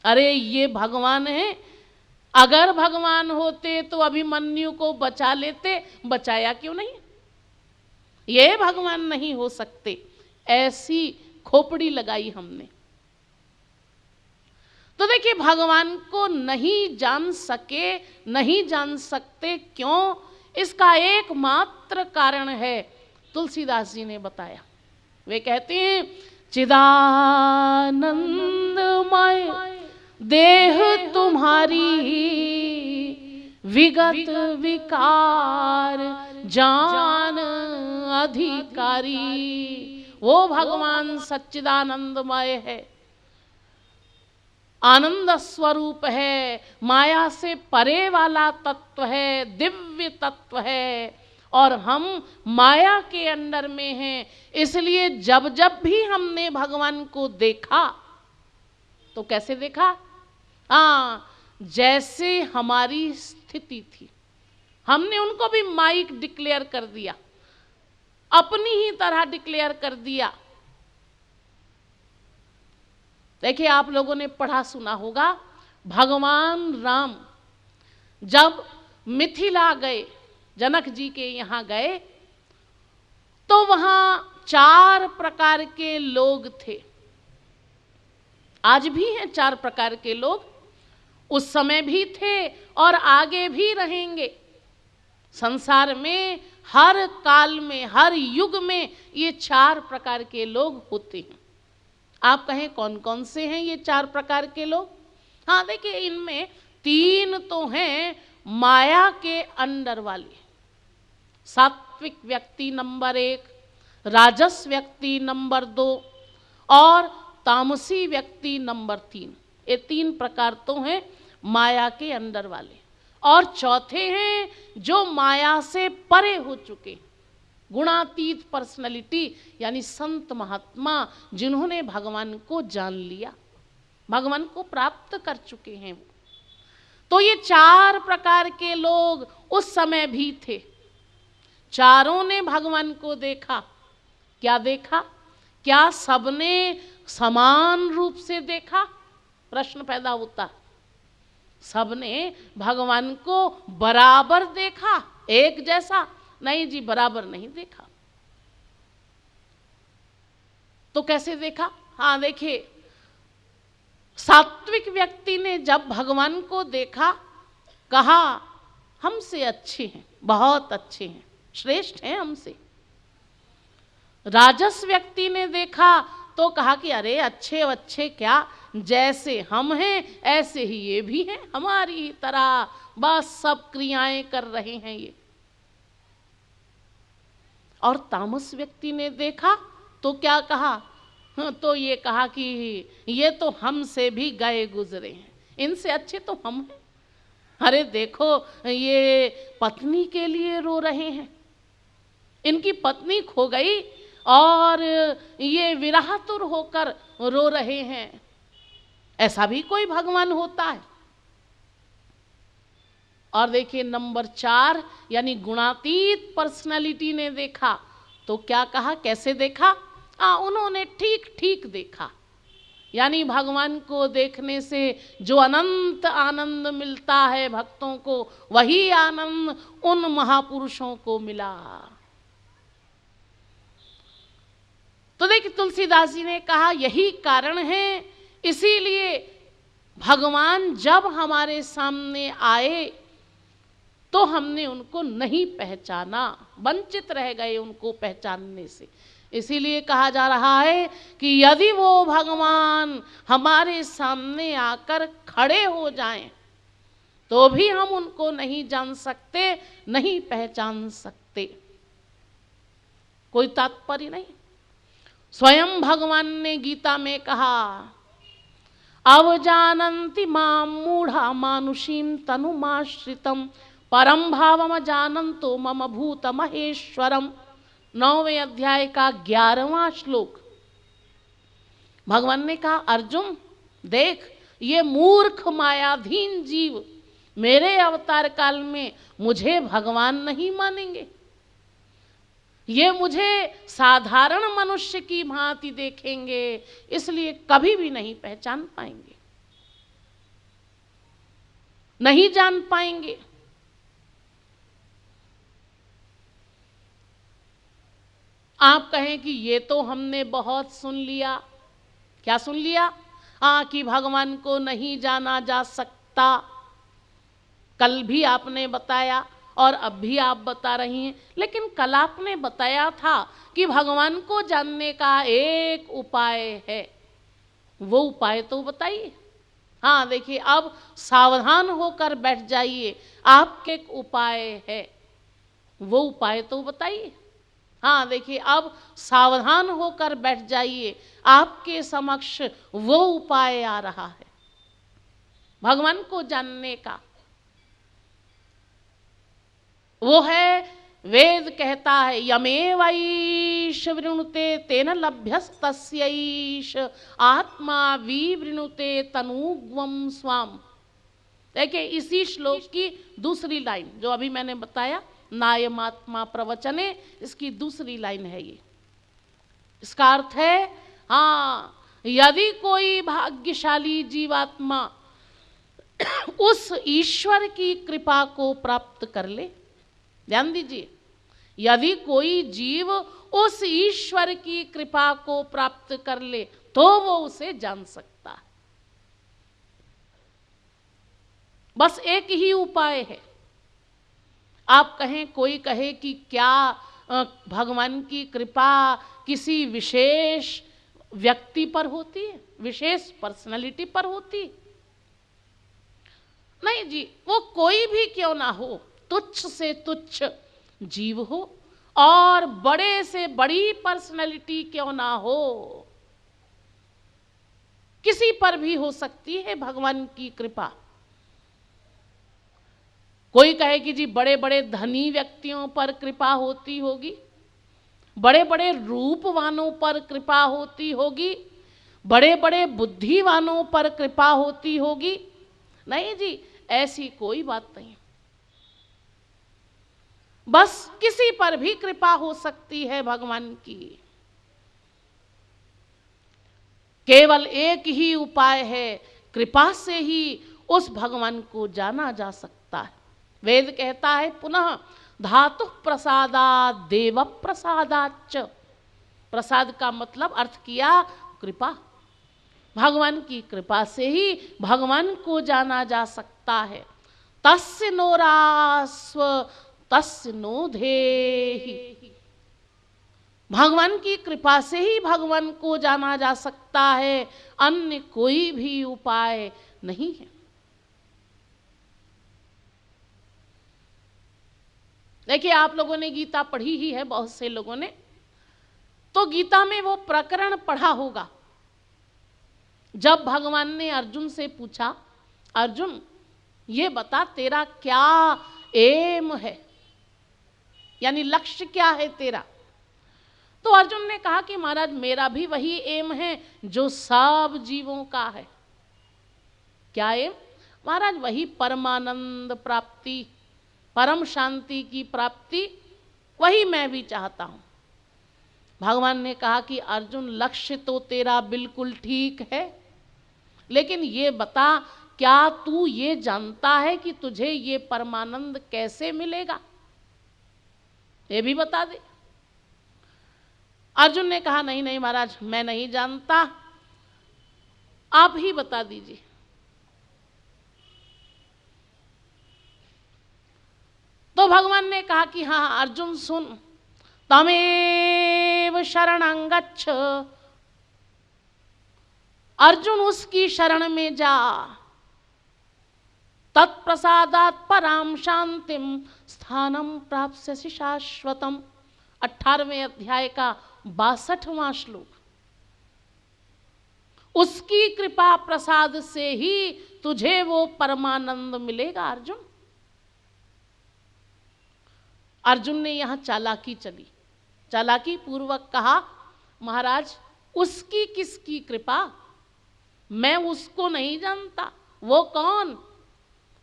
अरे ये भगवान है, अगर भगवान होते तो अभिमन्यु को बचा लेते, बचाया क्यों नहीं? ये भगवान नहीं हो सकते, ऐसी खोपड़ी लगाई हमने। तो देखिए, भगवान को नहीं जान सके, नहीं जान सकते, क्यों? इसका एकमात्र कारण है, तुलसीदास जी ने बताया। वे कहते हैं, चिदानंदमय देह तुम्हारी, विगत विकार जान अधिकारी। वो भगवान सच्चिदानंदमय है, आनंद स्वरूप है, माया से परे वाला तत्व है, दिव्य तत्व है, और हम माया के अंदर में हैं। इसलिए जब जब भी हमने भगवान को देखा तो कैसे देखा? जैसे हमारी स्थिति थी, हमने उनको भी माइक डिक्लेयर कर दिया, अपनी ही तरह डिक्लेयर कर दिया। देखिए, आप लोगों ने पढ़ा सुना होगा, भगवान राम जब मिथिला गए, जनक जी के यहाँ गए, तो वहां 4 प्रकार के लोग थे। आज भी हैं 4 प्रकार के लोग, उस समय भी थे और आगे भी रहेंगे। संसार में हर काल में, हर युग में ये 4 प्रकार के लोग होते हैं। आप कहें कौन कौन से हैं ये 4 प्रकार के लोग? हाँ, देखिए, इनमें 3 तो हैं माया के अंडर वाले। सात्विक व्यक्ति नंबर 1, राजस व्यक्ति नंबर 2 और तामसी व्यक्ति नंबर 3। ये 3 प्रकार तो हैं माया के अंदर वाले। और चौथे हैं जो माया से परे हो चुके, गुणातीत पर्सनैलिटी, यानी संत महात्मा, जिन्होंने भगवान को जान लिया, भगवान को प्राप्त कर चुके हैं। तो ये 4 प्रकार के लोग उस समय भी थे। चारों ने भगवान को देखा। क्या देखा? क्या सबने समान रूप से देखा? प्रश्न पैदा होता। सबने भगवान को बराबर देखा, एक जैसा? नहीं जी, बराबर नहीं देखा। तो कैसे देखा? हाँ, देखिए, सात्विक व्यक्ति ने जब भगवान को देखा, कहा हमसे अच्छे हैं, बहुत अच्छे हैं, श्रेष्ठ हैं हमसे। राजस व्यक्ति ने देखा तो कहा कि अरे अच्छे अच्छे क्या, जैसे हम हैं ऐसे ही ये भी हैं, हमारी ही तरह, बस सब क्रियाएं कर रहे हैं ये। और तामस व्यक्ति ने देखा तो क्या कहा? तो ये कहा कि ये तो हमसे भी गए गुजरे हैं, इनसे अच्छे तो हम हैं। अरे देखो, ये पत्नी के लिए रो रहे हैं, इनकी पत्नी खो गई और ये विरहातुर होकर रो रहे हैं। ऐसा भी कोई भगवान होता है? और देखिए, नंबर 4 यानी गुणातीत पर्सनालिटी ने देखा तो क्या कहा, कैसे देखा? उन्होंने ठीक ठीक देखा। यानी भगवान को देखने से जो अनंत आनंद मिलता है भक्तों को, वही आनंद उन महापुरुषों को मिला। तो देखिए, तुलसीदास जी ने कहा यही कारण है, इसीलिए भगवान जब हमारे सामने आए तो हमने उनको नहीं पहचाना, वंचित रह गए उनको पहचानने से। इसीलिए कहा जा रहा है कि यदि वो भगवान हमारे सामने आकर खड़े हो जाएं तो भी हम उनको नहीं जान सकते, नहीं पहचान सकते। कोई तात्पर्य नहीं। स्वयं भगवान ने गीता में कहा, अवजानन्ति मां मूढ़ा मानुषीं तनुमाश्रितम् परम भावम जानन्तो मम भूत महेश्वरम। 9वें अध्याय का 11वां श्लोक। भगवान ने कहा, अर्जुन देख, ये मूर्ख मायाधीन जीव मेरे अवतार काल में मुझे भगवान नहीं मानेंगे। ये मुझे साधारण मनुष्य की भांति देखेंगे, इसलिए कभी भी नहीं पहचान पाएंगे, नहीं जान पाएंगे। आप कहें कि ये तो हमने बहुत सुन लिया। क्या सुन लिया? हाँ, कि भगवान को नहीं जाना जा सकता। कल भी आपने बताया और अब भी आप बता रही हैं, लेकिन कल आपने बताया था कि भगवान को जानने का एक उपाय है। वो उपाय तो बताइए। हाँ देखिए, अब सावधान होकर बैठ जाइए, आपके एक उपाय है, वो उपाय तो बताइए। हाँ देखिए, अब सावधान होकर बैठ जाइए, आपके समक्ष वो उपाय आ रहा है भगवान को जानने का। वो है, वेद कहता है, यमेवैष वृणुते तेन लभ्यस्तस्यैष आत्मा विवृणुते तनुग्वम स्वाम। देखिए, इसी श्लोक की दूसरी लाइन जो अभी मैंने बताया, नायमात्मा प्रवचने, इसकी दूसरी लाइन है ये। इसका अर्थ है, हाँ, यदि कोई भाग्यशाली जीवात्मा उस ईश्वर की कृपा को प्राप्त कर ले, ध्यान दीजिए, यदि कोई जीव उस ईश्वर की कृपा को प्राप्त कर ले तो वो उसे जान सकता है। बस एक ही उपाय है। आप कहें, कोई कहे कि क्या भगवान की कृपा किसी विशेष व्यक्ति पर होती है, विशेष पर्सनालिटी पर होती? नहीं जी, वो कोई भी क्यों ना हो, तुच्छ से तुच्छ जीव हो और बड़े से बड़ी पर्सनालिटी क्यों ना हो, किसी पर भी हो सकती है भगवान की कृपा। कोई कहे कि जी बड़े बड़े धनी व्यक्तियों पर कृपा होती होगी, बड़े बड़े रूपवानों पर कृपा होती होगी, बड़े बड़े बुद्धिवानों पर कृपा होती होगी। नहीं जी, ऐसी कोई बात नहीं। बस किसी पर भी कृपा हो सकती है भगवान की। केवल एक ही उपाय है, कृपा से ही उस भगवान को जाना जा सकता है। वेद कहता है, पुनः धातु प्रसादात् देव प्रसादाच्च। प्रसाद का मतलब अर्थ किया कृपा। भगवान की कृपा से ही भगवान को जाना जा सकता है। तस्य नो रास्व तस्य नो धेहि। भगवान की कृपा से ही भगवान को जाना जा सकता है, अन्य कोई भी उपाय नहीं है। देखिए, आप लोगों ने गीता पढ़ी ही है, बहुत से लोगों ने, तो गीता में वो प्रकरण पढ़ा होगा जब भगवान ने अर्जुन से पूछा, अर्जुन ये बता तेरा क्या एम है, यानी लक्ष्य क्या है तेरा। तो अर्जुन ने कहा कि महाराज मेरा भी वही एम है जो सब जीवों का है। क्या एम? महाराज वही परमानंद प्राप्ति, परम शांति की प्राप्ति, वही मैं भी चाहता हूं। भगवान ने कहा कि अर्जुन लक्ष्य तो तेरा बिल्कुल ठीक है, लेकिन ये बता क्या तू ये जानता है कि तुझे ये परमानंद कैसे मिलेगा, ये भी बता दे। अर्जुन ने कहा नहीं नहीं महाराज, मैं नहीं जानता, आप ही बता दीजिए। तो भगवान ने कहा कि हाँ अर्जुन सुन, तमेव शरणं गच्छ, अर्जुन उसकी शरण में जा। तत्प्रसादात् पराम शांतिम स्थानम प्राप्स्यसि शाश्वतम। 18वें अध्याय का 62वां श्लोक। उसकी कृपा प्रसाद से ही तुझे वो परमानंद मिलेगा अर्जुन। अर्जुन ने यहां चालाकी चली, चालाकी पूर्वक कहा, महाराज उसकी किसकी कृपा, मैं उसको नहीं जानता। वो कौन?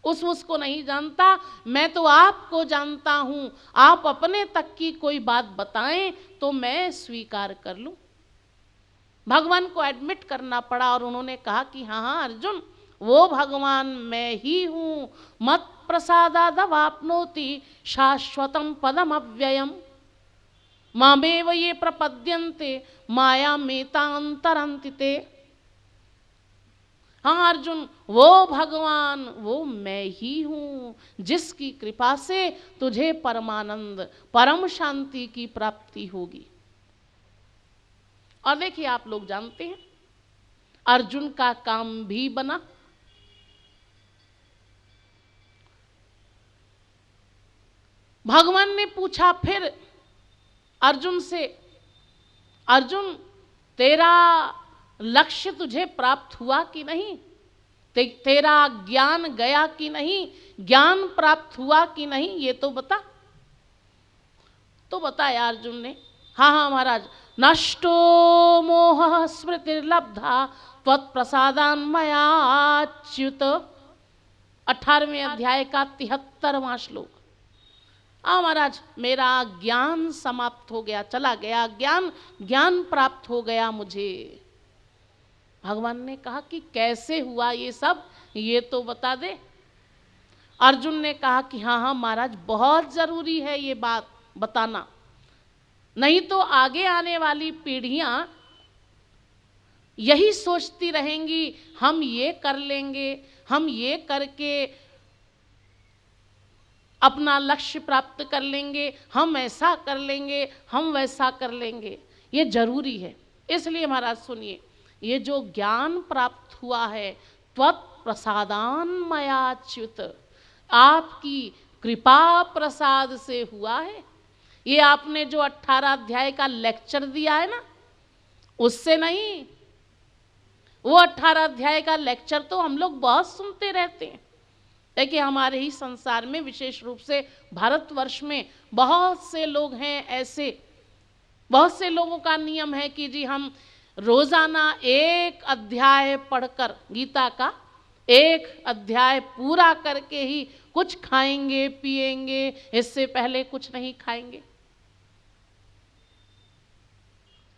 उसको नहीं जानता, मैं तो आपको जानता हूं। आप अपने तक की कोई बात बताएं तो मैं स्वीकार कर लूं। भगवान को एडमिट करना पड़ा और उन्होंने कहा कि हाँ हाँ अर्जुन, वो भगवान मैं ही हूं। मत प्रसादादवाप्नोति शाश्वतम पदम अव्ययम मामेव ये प्रपद्यन्ते मायामेतांतरन्ति ते। हाँ अर्जुन, वो भगवान वो मैं ही हूं जिसकी कृपा से तुझे परमानंद परम शांति की प्राप्ति होगी। और देखिए, आप लोग जानते हैं अर्जुन का काम भी बना। भगवान ने पूछा फिर अर्जुन से, अर्जुन तेरा लक्ष्य तुझे प्राप्त हुआ कि नहीं, तेरा ज्ञान गया कि नहीं, ज्ञान प्राप्त हुआ कि नहीं, ये तो बता। तो बताया अर्जुन ने, हाँ हाँ महाराज, नष्टो मोह स्मृतिर्लब्धा त्वत्प्रसादान् मयाच्युत। 18वें अध्याय का 73वां श्लोक। महाराज मेरा ज्ञान समाप्त हो गया, चला गया, ज्ञान प्राप्त हो गया मुझे। भगवान ने कहा कि कैसे हुआ ये सब, ये तो बता दे। अर्जुन ने कहा कि हाँ हाँ महाराज, बहुत जरूरी है ये बात बताना, नहीं तो आगे आने वाली पीढ़ियां यही सोचती रहेंगी हम ये कर लेंगे, हम ये करके अपना लक्ष्य प्राप्त कर लेंगे, हम ऐसा कर लेंगे, हम वैसा कर लेंगे। ये जरूरी है। इसलिए महाराज सुनिए, ये जो ज्ञान प्राप्त हुआ है त्वत्प्रसादान् मयाच्युत, आपकी कृपा प्रसाद से हुआ है। ये आपने जो 18 अध्याय का लेक्चर दिया है ना, उससे नहीं। वो 18 अध्याय का लेक्चर तो हम लोग बहुत सुनते रहते हैं। देखिए, हमारे ही संसार में, विशेष रूप से भारतवर्ष में बहुत से लोग हैं ऐसे, बहुत से लोगों का नियम है कि जी हम रोजाना एक अध्याय पढ़कर, गीता का एक अध्याय पूरा करके ही कुछ खाएंगे पिएंगे, इससे पहले कुछ नहीं खाएंगे।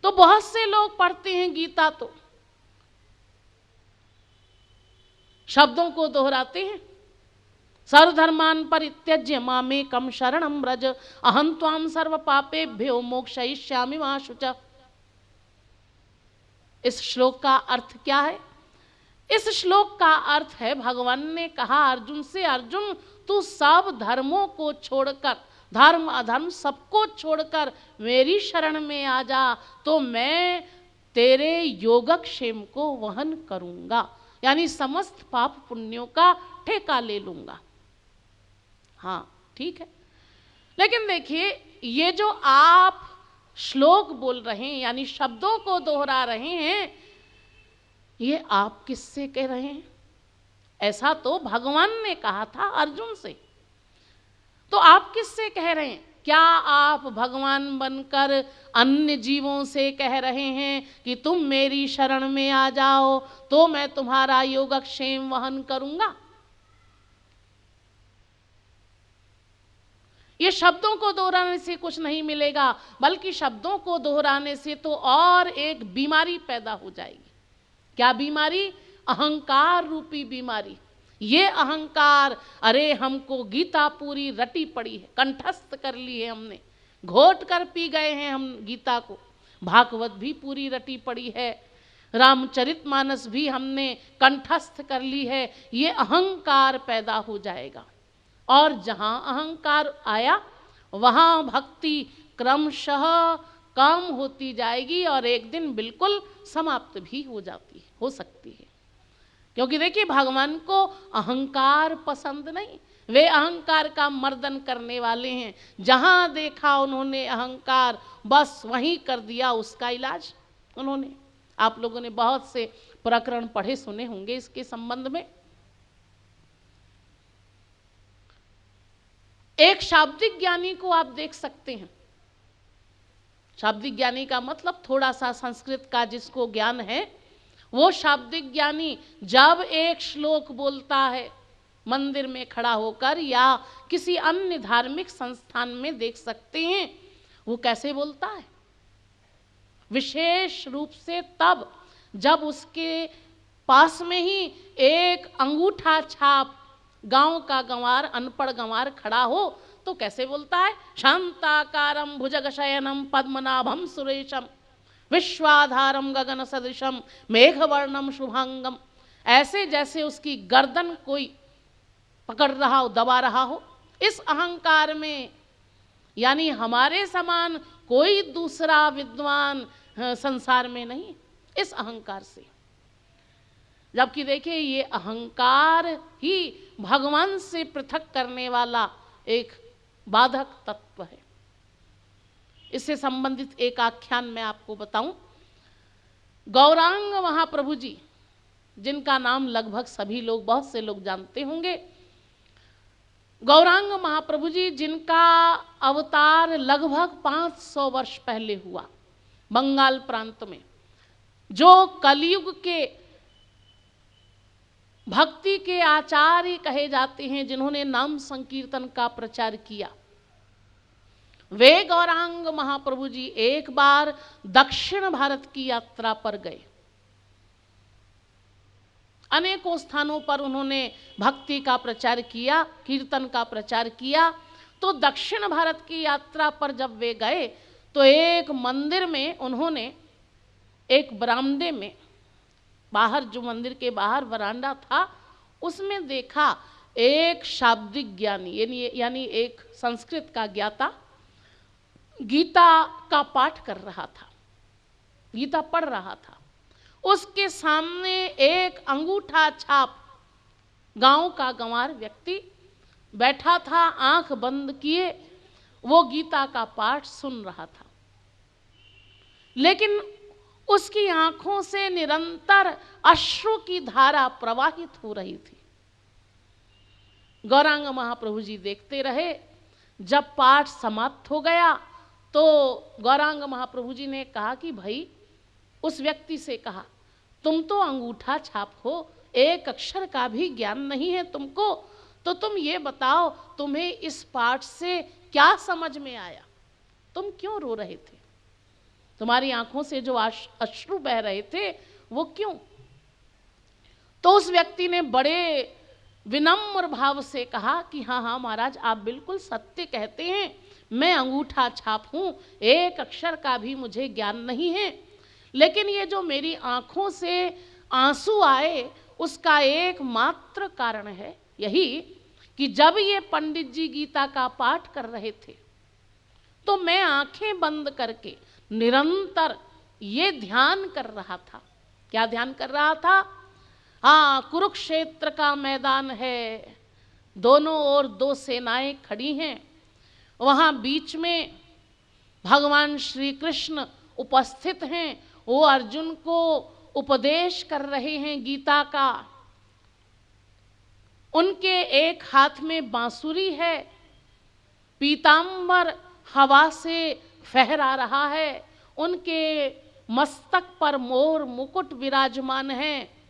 तो बहुत से लोग पढ़ते हैं गीता तो शब्दों को दोहराते हैं, सर्वधर्मान् परित्यज्य मामेकं शरणं व्रज अहं त्वां सर्व पापेभ्यो मोक्षयिष्यामि मा शुचः। इस श्लोक का अर्थ क्या है? इस श्लोक का अर्थ है, भगवान ने कहा अर्जुन से, अर्जुन तू सब धर्मों को छोड़कर, धर्म अधर्म सबको छोड़कर मेरी शरण में आ जा, तो मैं तेरे योगक्षेम को वहन करूंगा, यानी समस्त पाप पुण्यों का ठेका ले लूंगा। हाँ ठीक है, लेकिन देखिए, ये जो आप श्लोक बोल रहे हैं, यानी शब्दों को दोहरा रहे हैं, ये आप किससे कह रहे हैं? ऐसा तो भगवान ने कहा था अर्जुन से, तो आप किससे कह रहे हैं? क्या आप भगवान बनकर अन्य जीवों से कह रहे हैं कि तुम मेरी शरण में आ जाओ तो मैं तुम्हारा योगक्षेम वहन करूंगा? ये शब्दों को दोहराने से कुछ नहीं मिलेगा, बल्कि शब्दों को दोहराने से तो और एक बीमारी पैदा हो जाएगी। क्या बीमारी? अहंकार रूपी बीमारी। ये अहंकार, अरे हमको गीता पूरी रटी पड़ी है, कंठस्थ कर ली है हमने, घोट कर पी गए हैं हम गीता को, भागवत भी पूरी रटी पड़ी है, रामचरितमानस भी हमने कंठस्थ कर ली है। ये अहंकार पैदा हो जाएगा, और जहाँ अहंकार आया वहाँ भक्ति क्रमशः कम होती जाएगी और एक दिन बिल्कुल समाप्त भी हो सकती है। क्योंकि देखिए भगवान को अहंकार पसंद नहीं, वे अहंकार का मर्दन करने वाले हैं। जहां देखा उन्होंने अहंकार, बस वहीं कर दिया उसका इलाज उन्होंने। आप लोगों ने बहुत से प्रकरण पढ़े सुने होंगे इसके संबंध में। एक शाब्दिक ज्ञानी को आप देख सकते हैं। शाब्दिक ज्ञानी का मतलब थोड़ा सा संस्कृत का जिसको ज्ञान है, वो शाब्दिक ज्ञानी जब एक श्लोक बोलता है मंदिर में खड़ा होकर या किसी अन्य धार्मिक संस्थान में देख सकते हैं, वो कैसे बोलता है। विशेष रूप से तब जब उसके पास में ही एक अंगूठा छाप गांव का गंवार, अनपढ़ गंवार खड़ा हो तो कैसे बोलता है। शांताकारं भुजगशयनं पद्मनाभं सुरेशम विश्वाधारम गगन सदृशम मेघवर्णम शुभांगम। ऐसे जैसे उसकी गर्दन कोई पकड़ रहा हो, दबा रहा हो। इस अहंकार में, यानी हमारे समान कोई दूसरा विद्वान संसार में नहीं, इस अहंकार से। जबकि देखिए ये अहंकार ही भगवान से पृथक करने वाला एक बाधक तत्व है। इससे संबंधित एक आख्यान मैं आपको बताऊं। गौरांग महाप्रभु जी, जिनका नाम लगभग सभी लोग, बहुत से लोग जानते होंगे। गौरांग महाप्रभु जी जिनका अवतार लगभग 500 वर्ष पहले हुआ बंगाल प्रांत में, जो कलयुग के भक्ति के आचार्य कहे जाते हैं, जिन्होंने नाम संकीर्तन का प्रचार किया, वे गौरांग महाप्रभु जी एक बार दक्षिण भारत की यात्रा पर गए। अनेकों स्थानों पर उन्होंने भक्ति का प्रचार किया, कीर्तन का प्रचार किया। तो दक्षिण भारत की यात्रा पर जब वे गए तो एक मंदिर में उन्होंने एक बरामदे में, बाहर जो मंदिर के बाहर वरांडा था, उसमें देखा एक शाब्दिक ज्ञानी, यानी एक संस्कृत का ज्ञाता गीता का पाठ कर रहा था, गीता पढ़ रहा था। उसके सामने एक अंगूठा छाप गांव का गंवार व्यक्ति बैठा था, आंख बंद किए वो गीता का पाठ सुन रहा था। लेकिन उसकी आंखों से निरंतर अश्रु की धारा प्रवाहित हो रही थी। गौरांग महाप्रभु जी देखते रहे। जब पाठ समाप्त हो गया तो गौरांग महाप्रभु जी ने कहा कि भाई, उस व्यक्ति से कहा, तुम तो अंगूठा छाप हो, एक अक्षर का भी ज्ञान नहीं है तुमको, तो तुम ये बताओ तुम्हें इस पाठ से क्या समझ में आया, तुम क्यों रो रहे थे, तुम्हारी आंखों से जो अश्रु बह रहे थे वो क्यों। तो उस व्यक्ति ने बड़े विनम्र भाव से कहा कि हाँ हाँ महाराज, आप बिल्कुल सत्य कहते हैं, मैं अंगूठा छाप हूँ, एक अक्षर का भी मुझे ज्ञान नहीं है, लेकिन ये जो मेरी आंखों से आंसू आए उसका एकमात्र कारण है यही कि जब ये पंडित जी गीता का पाठ कर रहे थे तो मैं आंखें बंद करके निरंतर ये ध्यान कर रहा था। क्या ध्यान कर रहा था? हाँ, कुरुक्षेत्र का मैदान है, दोनों ओर दो सेनाएं खड़ी हैं, वहाँ बीच में भगवान श्री कृष्ण उपस्थित हैं, वो अर्जुन को उपदेश कर रहे हैं गीता का। उनके एक हाथ में बांसुरी है, पीतांबर हवा से फहरा रहा है, उनके मस्तक पर मोर मुकुट विराजमान है।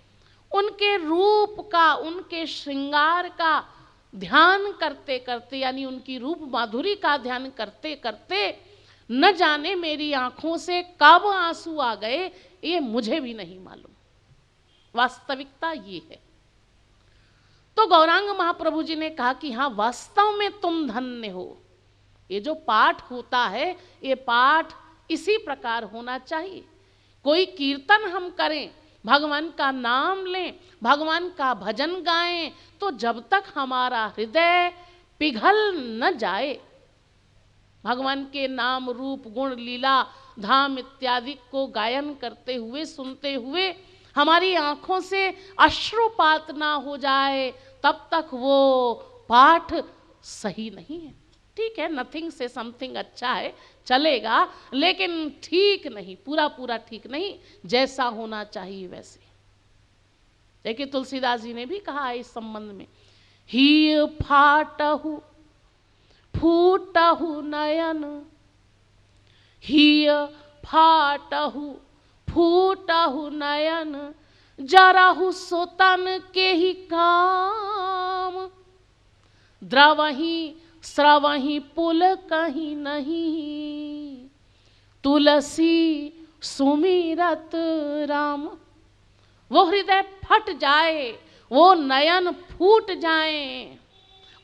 उनके रूप का, उनके श्रृंगार का ध्यान करते करते, यानी उनकी रूप माधुरी का ध्यान करते करते न जाने मेरी आंखों से कब आंसू आ गए, ये मुझे भी नहीं मालूम। वास्तविकता ये है। तो गौरांग महाप्रभु जी ने कहा कि हाँ, वास्तव में तुम धन्य हो, ये जो पाठ होता है ये पाठ इसी प्रकार होना चाहिए। कोई कीर्तन हम करें, भगवान का नाम लें, भगवान का भजन गाएं, तो जब तक हमारा हृदय पिघल न जाए, भगवान के नाम रूप गुण लीला धाम इत्यादि को गायन करते हुए, सुनते हुए हमारी आंखों से अश्रुपात ना हो जाए तब तक वो पाठ सही नहीं है। ठीक है, नथिंग से समथिंग अच्छा है, चलेगा, लेकिन ठीक नहीं, पूरा पूरा ठीक नहीं, जैसा होना चाहिए वैसे। देखिए तुलसीदास जी ने भी कहा है इस संबंध में, ही फाटहु फूटहु नयन, ही फाटहु फूटहु नयन, जराहु सोतन के ही काम, द्रवही स्रवही पुल कहीं नहीं, तुलसी सुमिरत राम। वो हृदय फट जाए, वो नयन फूट जाए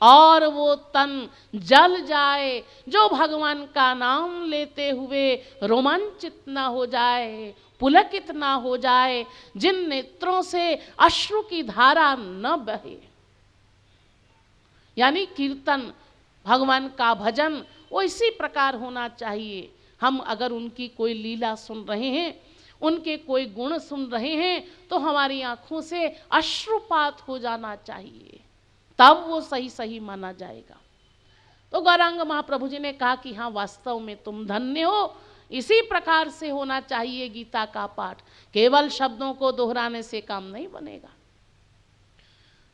और वो तन जल जाए, जो भगवान का नाम लेते हुए रोमांचित न हो जाए, पुलकित ना हो जाए, जिन नेत्रों से अश्रु की धारा न बहे। यानी कीर्तन, भगवान का भजन वो इसी प्रकार होना चाहिए। हम अगर उनकी कोई लीला सुन रहे हैं, उनके कोई गुण सुन रहे हैं, तो हमारी आंखों से अश्रुपात हो जाना चाहिए, तब वो सही सही माना जाएगा। तो गौरांग महाप्रभु जी ने कहा कि हाँ, वास्तव में तुम धन्य हो, इसी प्रकार से होना चाहिए गीता का पाठ, केवल शब्दों को दोहराने से काम नहीं बनेगा।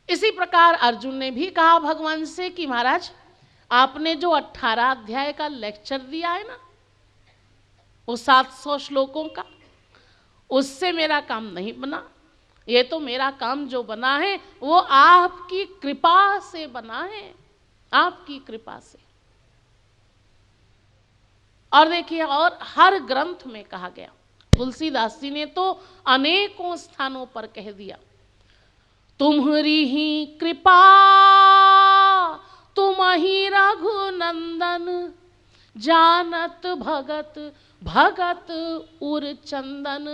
इसी प्रकार अर्जुन ने भी कहा भगवान से कि महाराज, आपने जो 18 अध्याय का लेक्चर दिया है ना, वो 700 श्लोकों का, उससे मेरा काम नहीं बना। ये तो मेरा काम जो बना है वो आपकी कृपा से बना है, आपकी कृपा से। और देखिए, और हर ग्रंथ में कहा गया, तुलसीदास जी ने तो अनेकों स्थानों पर कह दिया, तुम्हारी ही कृपा तुम ही रघुनंदन, जानत भगत भगत उर चंदन,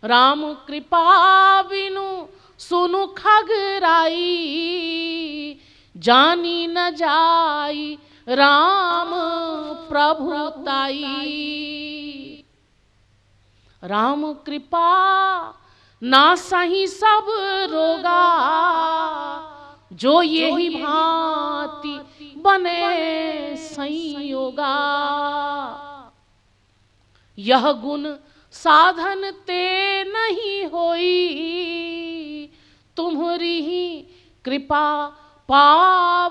राम कृपा बिनु सुनु खगराई, जानी न जाई राम प्रभुताई। राम कृपा ना सही सब रोगा, जो यही भांति बने संयोगा, यह गुण साधन ते नहीं होई, तुम्हारी ही कृपा पाव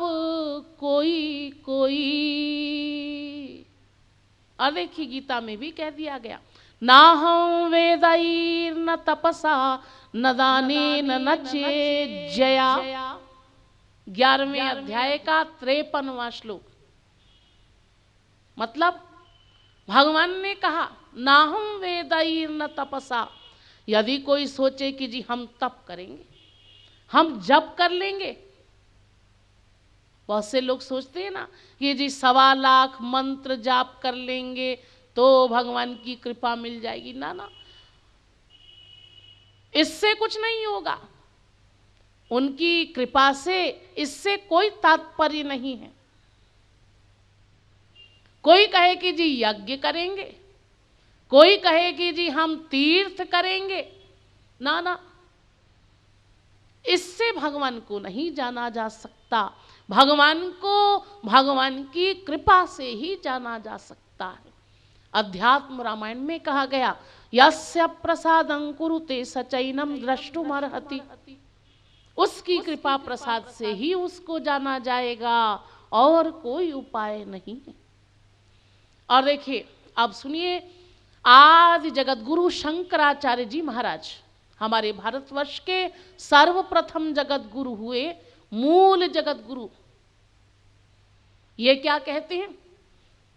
कोई कोई। और देखिए गीता में भी कह दिया गया, ना हम वेदैर न तपसा न दानेन न चेज्जया, 11वें अध्याय का 53वां श्लोक। मतलब भगवान ने कहा, ना हम वेदैर न तपसा, यदि कोई सोचे कि जी हम तप करेंगे, हम जप कर लेंगे। बहुत से लोग सोचते हैं ना कि जी 1.25 लाख मंत्र जाप कर लेंगे तो भगवान की कृपा मिल जाएगी। ना ना, इससे कुछ नहीं होगा, उनकी कृपा से इससे कोई तात्पर्य नहीं है। कोई कहे कि जी यज्ञ करेंगे, कोई कहे कि जी हम तीर्थ करेंगे, ना ना, इससे भगवान को नहीं जाना जा सकता। भगवान को भगवान की कृपा से ही जाना जा सकता है। अध्यात्म रामायण में कहा गया, यस्य प्रसादं कुरुते सचैनम द्रष्टुमर्हति, उसकी कृपा प्रसाद से ही उसको जाना जाएगा, और कोई उपाय नहीं है। और देखिए, अब सुनिए, आदि जगत गुरु शंकराचार्य जी महाराज हमारे भारतवर्ष के सर्वप्रथम जगत गुरु हुए, मूल जगत गुरु। ये क्या कहते हैं,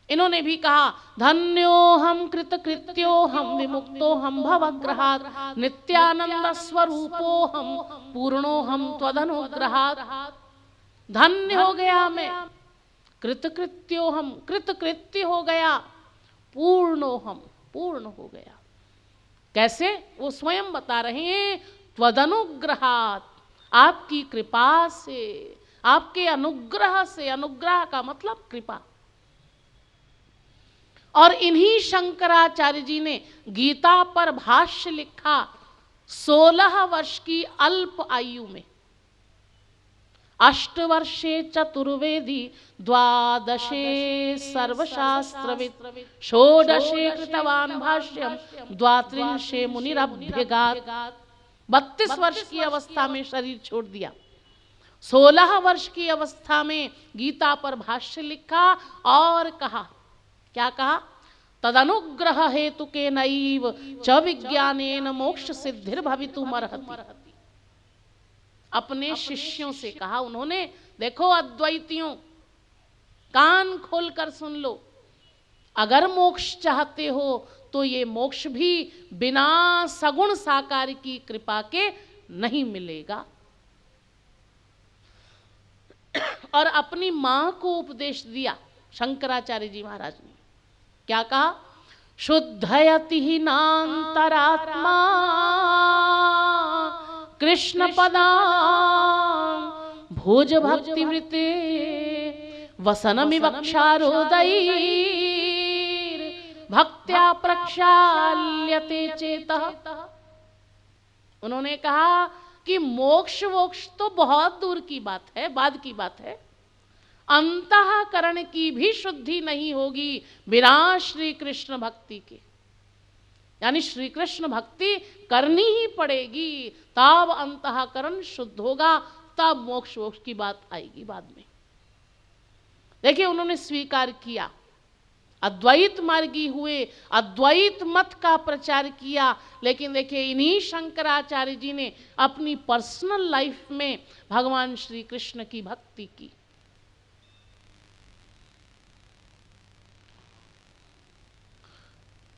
इन्होंने भी कहा, धन्यो हम कृतकृत्यो हम विमुक्तो हम भवग्रहात्, नित्यानंद स्वरूपो हम पूर्णो हम त्वदनुग्रहात्। धन्य हो गया मैं, कृतकृत्यो हम, कृतकृत्य हो गया, पूर्णो हम, पूर्ण हो गया। कैसे, वो स्वयं बता रहे हैं, त्वदनुग्रहात्, आपकी कृपा से, आपके अनुग्रह से। अनुग्रह का मतलब कृपा। और इन्हीं शंकराचार्य जी ने गीता पर भाष्य लिखा, 16 वर्ष की अल्प आयु में, 8 वर्षे चतुर्वेदी, 12 सर्वशास्त्रवित्, 16 कृतवान भाष्यम, 32 मुनिरभ्यगात्। 32 वर्ष की अवस्था में शरीर छोड़ दिया, 16 वर्ष की अवस्था में गीता पर भाष्य लिखा और कहा, क्या कहा? तदनुग्रह हेतु के नैव च विज्ञानेन मोक्ष सिद्धिर भवितुमर्हति। अपने शिष्यों से कहा उन्होंने, देखो अद्वैतियों, कान खोलकर सुन लो, अगर मोक्ष चाहते हो तो ये मोक्ष भी बिना सगुण साकार की कृपा के नहीं मिलेगा। और अपनी मां को उपदेश दिया शंकराचार्य जी महाराज ने, क्या कहा? शुद्धयति ही नान्तरात्मा कृष्ण पदा भोज भक्ति वृत्ते वसनमिवक्षारोदयैर् भक्त्या प्रक्षाल्यते चेतः। उन्होंने कहा कि मोक्ष वोक्ष तो बहुत दूर की बात है, बाद की बात है, अंतःकरण की भी शुद्धि नहीं होगी बिना श्री कृष्ण भक्ति के। यानी श्री कृष्ण भक्ति करनी ही पड़ेगी, तब अंतःकरण शुद्ध होगा, तब मोक्ष वोक्ष की बात आएगी बाद में। देखिए उन्होंने स्वीकार किया, अद्वैत मार्गी हुए, अद्वैत मत का प्रचार किया, लेकिन देखिए इन्हीं शंकराचार्य जी ने अपनी पर्सनल लाइफ में भगवान श्री कृष्ण की भक्ति की।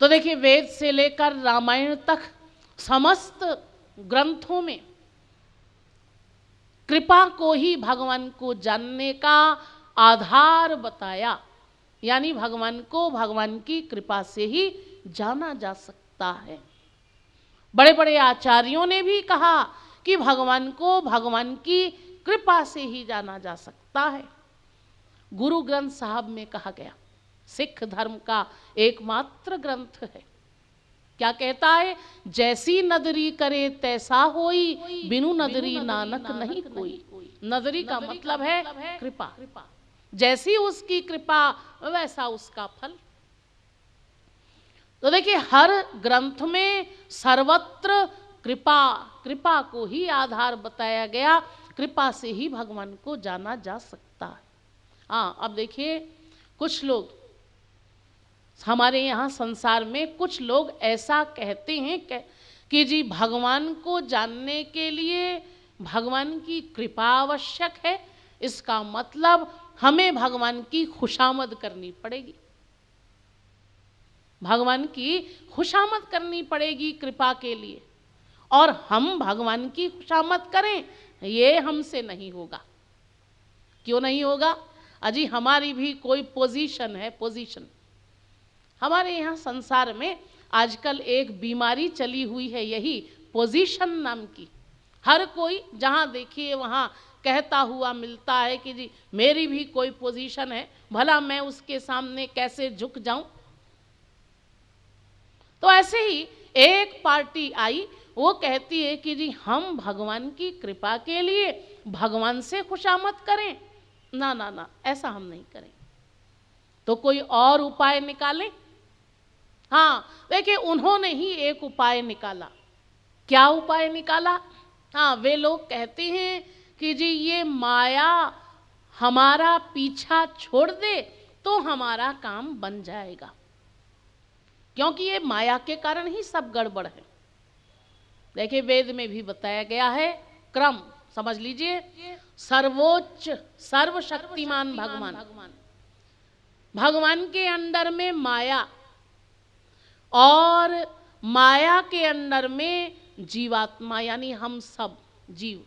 तो देखिए वेद से लेकर रामायण तक समस्त ग्रंथों में कृपा को ही भगवान को जानने का आधार बताया, यानी भगवान को भगवान की कृपा से ही जाना जा सकता है। बड़े बड़े आचार्यों ने भी कहा कि भगवान को भगवान की कृपा से ही जाना जा सकता है। गुरु ग्रंथ साहब में कहा गया, सिख धर्म का एकमात्र ग्रंथ है, क्या कहता है? जैसी नदरी करे तैसा होई, बिनु नदरी नानक नहीं कोई। नदरी का मतलब है कृपा, जैसी उसकी कृपा वैसा उसका फल। तो देखिए हर ग्रंथ में सर्वत्र कृपा को ही आधार बताया गया, कृपा से ही भगवान को जाना जा सकता है। हाँ, अब देखिए कुछ लोग हमारे यहाँ संसार में कुछ लोग ऐसा कहते हैं कि जी भगवान को जानने के लिए भगवान की कृपा आवश्यक है, इसका मतलब हमें भगवान की खुशामद करनी पड़ेगी, भगवान की खुशामद करनी पड़ेगी कृपा के लिए, और हम भगवान की खुशामद करें ये हमसे नहीं होगा। क्यों नहीं होगा? अजी हमारी भी कोई पोजीशन है, पोजीशन। हमारे यहाँ संसार में आजकल एक बीमारी चली हुई है, यही पोजीशन नाम की। हर कोई जहाँ देखिए वहाँ कहता हुआ मिलता है कि जी मेरी भी कोई पोजीशन है, भला मैं उसके सामने कैसे झुक जाऊं। तो ऐसे ही एक पार्टी आई, वो कहती है कि जी हम भगवान की कृपा के लिए भगवान से खुशामद करें। ना ना ना, ऐसा हम नहीं करें, तो कोई और उपाय निकालें। हाँ देखिए उन्होंने ही एक उपाय निकाला। क्या उपाय निकाला? हाँ, वे लोग कहते हैं कि जी ये माया हमारा पीछा छोड़ दे तो हमारा काम बन जाएगा, क्योंकि ये माया के कारण ही सब गड़बड़ है। देखिए वेद में भी बताया गया है, क्रम समझ लीजिए, सर्वोच्च सर्वशक्तिमान भगवान के अंडर में माया, और माया के अंडर में जीवात्मा, यानी हम सब जीव।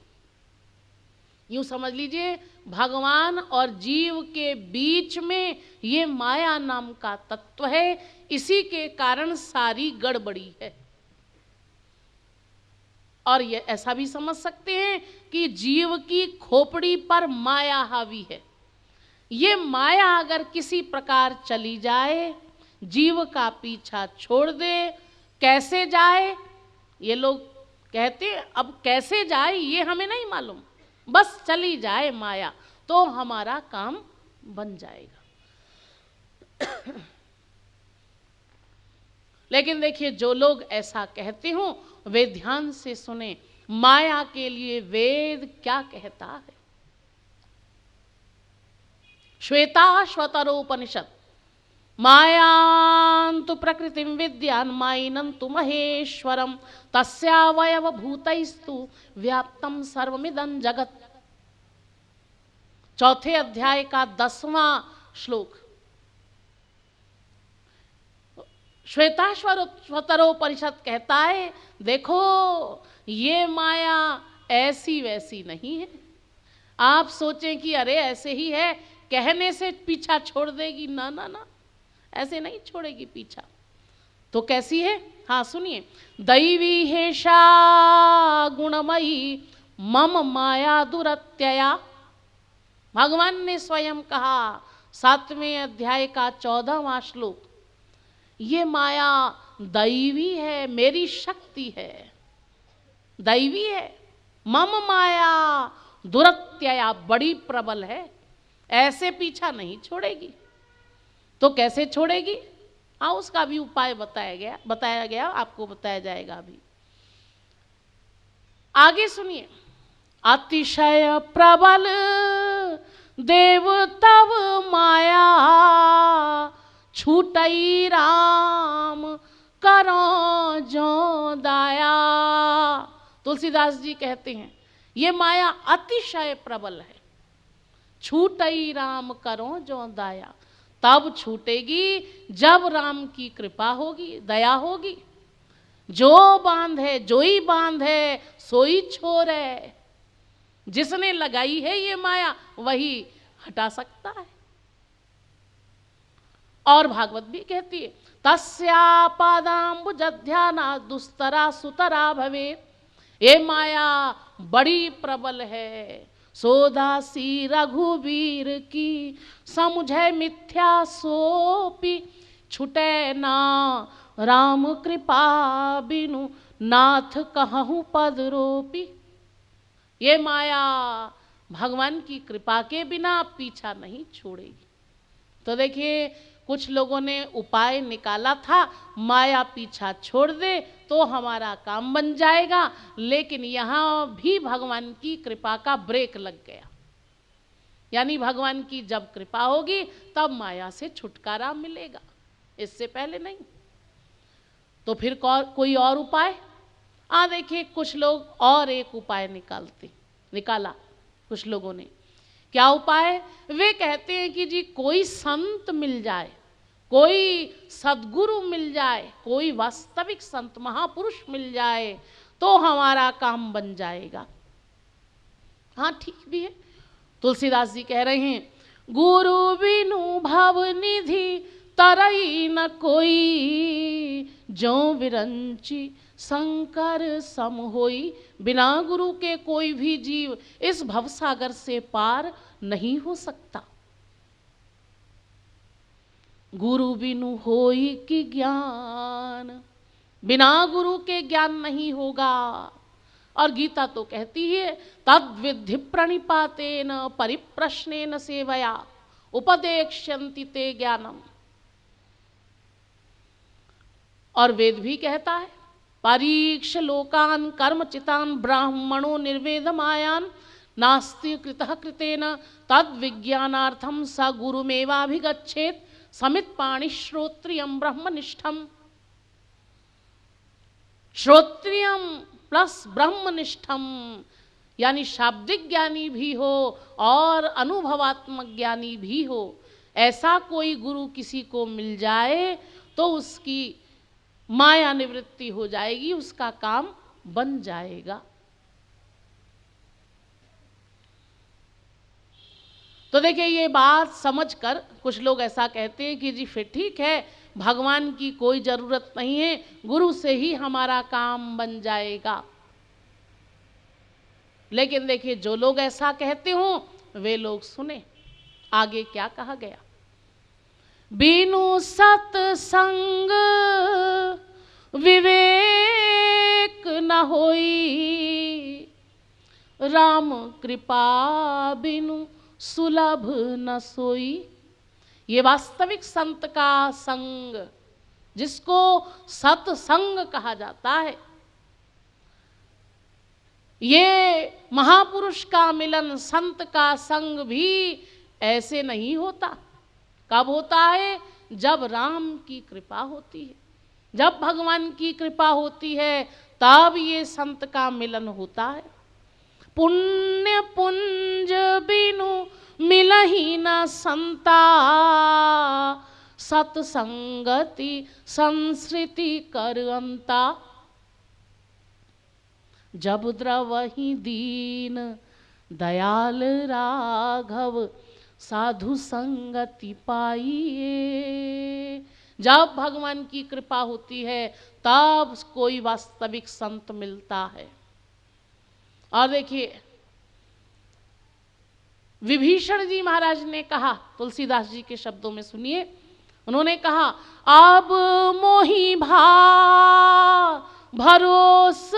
यूं समझ लीजिए भगवान और जीव के बीच में ये माया नाम का तत्व है, इसी के कारण सारी गड़बड़ी है। और ये ऐसा भी समझ सकते हैं कि जीव की खोपड़ी पर माया हावी है। ये माया अगर किसी प्रकार चली जाए, जीव का पीछा छोड़ दे, कैसे जाए? ये लोग कहते अब कैसे जाए ये हमें नहीं मालूम, बस चली जाए माया तो हमारा काम बन जाएगा। लेकिन देखिए जो लोग ऐसा कहते हो वे ध्यान से सुने, माया के लिए वेद क्या कहता है। श्वेताश्वतरोपनिषद मायांतु प्रकृतिं विद्यान् मायिनन्तु महेश्वरं तस्यावयव भूतैस्तु व्याप्तं सर्वमिदं जगत्। चौथे अध्याय का 10वां श्लोक। श्वेताश्वतरोपनिषद कहता है देखो ये माया ऐसी वैसी नहीं है। आप सोचें कि अरे ऐसे ही है, कहने से पीछा छोड़ देगी, ना ना ना, ऐसे नहीं छोड़ेगी पीछा। तो कैसी है? हाँ सुनिए, दैवी हेषा गुणमयी मम माया दुरत्यया। भगवान ने स्वयं कहा 7वें अध्याय का 14वां श्लोक, ये माया दैवी है, मेरी शक्ति है, दैवी है। मम माया दुरत्यया, बड़ी प्रबल है, ऐसे पीछा नहीं छोड़ेगी। तो कैसे छोड़ेगी? हाँ उसका भी उपाय बताया गया, आपको बताया जाएगा अभी। आगे सुनिए, अतिशय प्रबल देव तव माया छूटई राम करो जो दाया। तुलसीदास जी कहते हैं ये माया अतिशय प्रबल है, छूटई राम करो जो दाया। तब छूटेगी जब राम की कृपा होगी, दया होगी। जो बांध है, जो ही बांध है सोई छोर है। जिसने लगाई है ये माया वही हटा सकता है। और भागवत भी कहती है तस्या पादाम्बुजध्याना दुस्तरा सुतरा भवे। ये माया बड़ी प्रबल है, सोदासी रघुवीर की समुझे मिथ्या सोपी छुटे ना राम कृपा बिनु नाथ कहूँ पद रोपी। ये माया भगवान की कृपा के बिना पीछा नहीं छोड़ेगी। तो देखिए कुछ लोगों ने उपाय निकाला था माया पीछा छोड़ दे तो हमारा काम बन जाएगा, लेकिन यहाँ भी भगवान की कृपा का ब्रेक लग गया। यानी भगवान की जब कृपा होगी तब माया से छुटकारा मिलेगा, इससे पहले नहीं। तो फिर कोई और उपाय? देखिए कुछ लोग और एक उपाय निकाला कुछ लोगों ने। क्या उपाय? वे कहते हैं कि जी कोई संत मिल जाए, कोई सद्गुरु मिल जाए, कोई वास्तविक संत महापुरुष मिल जाए तो हमारा काम बन जाएगा। हाँ ठीक भी है। तुलसीदास जी कह रहे हैं गुरु बिनु भव निधि तरई न कोई, जो विरंची शंकर सम होई। बिना गुरु के कोई भी जीव इस भवसागर से पार नहीं हो सकता। गुरु बिनु होई कि ज्ञान, बिना गुरु के ज्ञान नहीं होगा। और गीता तो कहती है तद्विधि प्रणिपातेन परिप्रश्नेन सेवया उपदेक्ष्यन्ति ते ज्ञानम। और वेद भी कहता है परीक्ष लोकान कर्मचितान ब्राह्मणो निर्वेद मायान नास्ति कृतः कृतेन तद विज्ञानार्थम स गुरुमेवाभिगच्छेत् समित पाणि श्रोत्रियम ब्रह्मनिष्ठम। श्रोत्रियम प्लस ब्रह्मनिष्ठम, यानी शाब्दिक ज्ञानी भी हो और अनुभवात्मक ज्ञानी भी हो। ऐसा कोई गुरु किसी को मिल जाए तो उसकी माया निवृत्ति हो जाएगी, उसका काम बन जाएगा। तो देखिए ये बात समझकर कुछ लोग ऐसा कहते हैं कि जी फिर ठीक है, भगवान की कोई जरूरत नहीं है, गुरु से ही हमारा काम बन जाएगा। लेकिन देखिए जो लोग ऐसा कहते हो वे लोग सुने आगे क्या कहा गया। बिनु सत्संग विवेक न होई, राम कृपा बिनु सुलभ न सोई। ये वास्तविक संत का संग, जिसको सत्संग कहा जाता है, ये महापुरुष का मिलन, संत का संग भी ऐसे नहीं होता। कब होता है? जब राम की कृपा होती है, जब भगवान की कृपा होती है, तब ये संत का मिलन होता है। पुण्य पुंज बिनु मिलहि न संता, सत्संगति संस्कृति कर अंता। जब द्रवहि दीन दयाल राघव, साधु संगति पाइए। जब भगवान की कृपा होती है, तब कोई वास्तविक संत मिलता है। और देखिए, विभीषण जी महाराज ने कहा, तुलसीदास जी के शब्दों में सुनिए, उन्होंने कहा, अब मोहि भा भरोस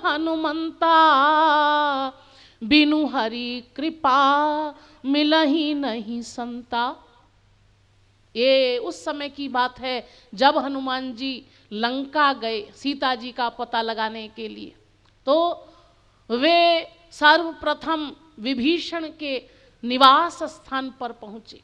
हनुमंता, बिनु हरि कृपा मिलहि नहीं संता। ये उस समय की बात है जब हनुमान जी लंका गए सीता जी का पता लगाने के लिए। तो वे सर्वप्रथम विभीषण के निवास स्थान पर पहुंचे,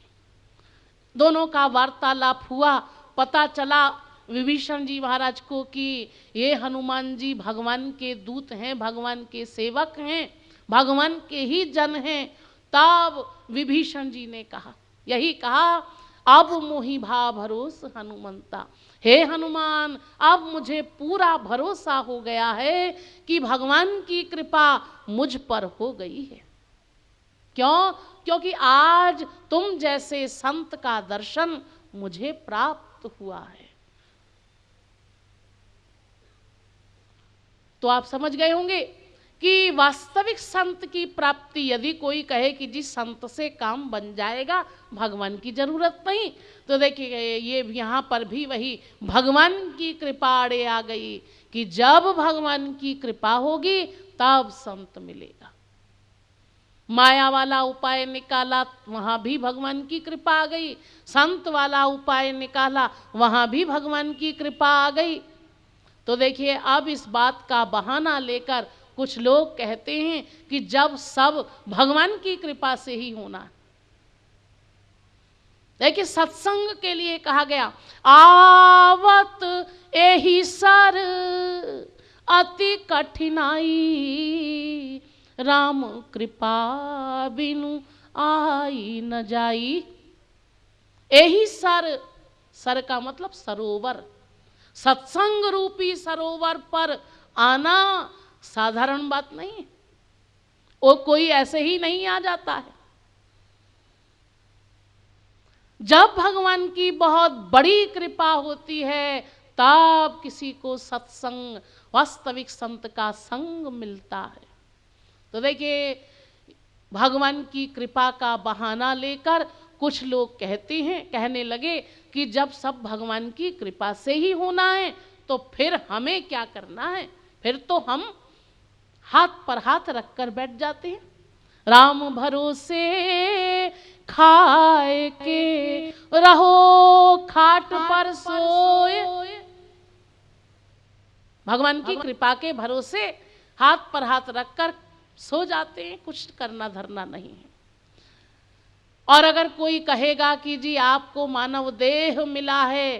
दोनों का वार्तालाप हुआ। पता चला विभीषण जी महाराज को कि ये हनुमान जी भगवान के दूत हैं, भगवान के सेवक हैं, भगवान के ही जन हैं। तब विभीषण जी ने कहा, यही कहा, अब मोहि भा भरोस हनुमंता। हे हनुमान, अब मुझे पूरा भरोसा हो गया है कि भगवान की कृपा मुझ पर हो गई है। क्यों? क्योंकि आज तुम जैसे संत का दर्शन मुझे प्राप्त हुआ है। तो आप समझ गए होंगे कि वास्तविक संत की प्राप्ति, यदि कोई कहे कि जी संत से काम बन जाएगा, भगवान की जरूरत नहीं, तो देखिए ये यहाँ पर भी वही भगवान की कृपा आड़े आ गई कि जब भगवान की कृपा होगी तब संत मिलेगा। माया वाला उपाय निकाला, वहां भी भगवान की कृपा आ गई। संत वाला उपाय निकाला, वहां भी भगवान की कृपा आ गई। तो देखिए, अब इस बात का बहाना लेकर कुछ लोग कहते हैं कि जब सब भगवान की कृपा से ही होना है। देखिए, सत्संग के लिए कहा गया, आवत एही सर अति कठिनाई, राम कृपा बिनु आई न जाई। एही सर, सर का मतलब सरोवर, सत्संग रूपी सरोवर पर आना साधारण बात नहीं, वो कोई ऐसे ही नहीं आ जाता है। जब भगवान की बहुत बड़ी कृपा होती है, तब किसी को सत्संग, वास्तविक संत का संग मिलता है। तो देखिए, भगवान की कृपा का बहाना लेकर कुछ लोग कहते हैं, कहने लगे कि जब सब भगवान की कृपा से ही होना है, तो फिर हमें क्या करना है? फिर तो हम हाथ पर हाथ रखकर बैठ जाते हैं। राम भरोसे खाए के रहो खाट पर सोए। भगवान की कृपा के भरोसे हाथ पर हाथ रखकर सो जाते हैं, कुछ करना धरना नहीं है। और अगर कोई कहेगा कि जी आपको मानव देह मिला है,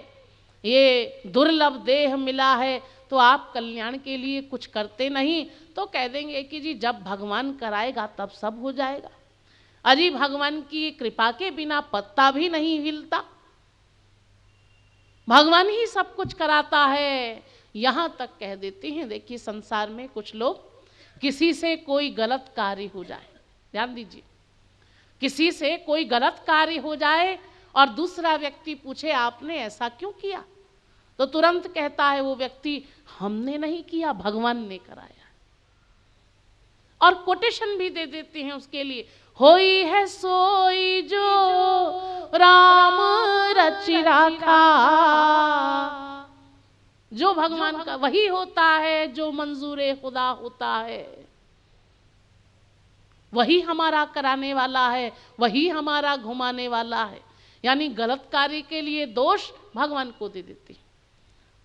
ये दुर्लभ देह मिला है, तो आप कल्याण के लिए कुछ करते नहीं, तो कह देंगे कि जी जब भगवान कराएगा तब सब हो जाएगा। अजी भगवान की कृपा के बिना पत्ता भी नहीं हिलता, भगवान ही सब कुछ कराता है, यहाँ तक कह देते हैं। देखिए, संसार में कुछ लोग, किसी से कोई गलत कार्य हो जाए, ध्यान दीजिए, किसी से कोई गलत कार्य हो जाए और दूसरा व्यक्ति पूछे आपने ऐसा क्यों किया, तो तुरंत कहता है वो व्यक्ति, हमने नहीं किया, भगवान ने कराया। और कोटेशन भी दे देते हैं उसके लिए, होई है सोई जो राम रचि राखा, जो भगवान का वही होता है जो मंजूरे खुदा होता है, वही हमारा कराने वाला है, वही हमारा घुमाने वाला है। यानी गलत कार्य के लिए दोष भगवान को दे देते।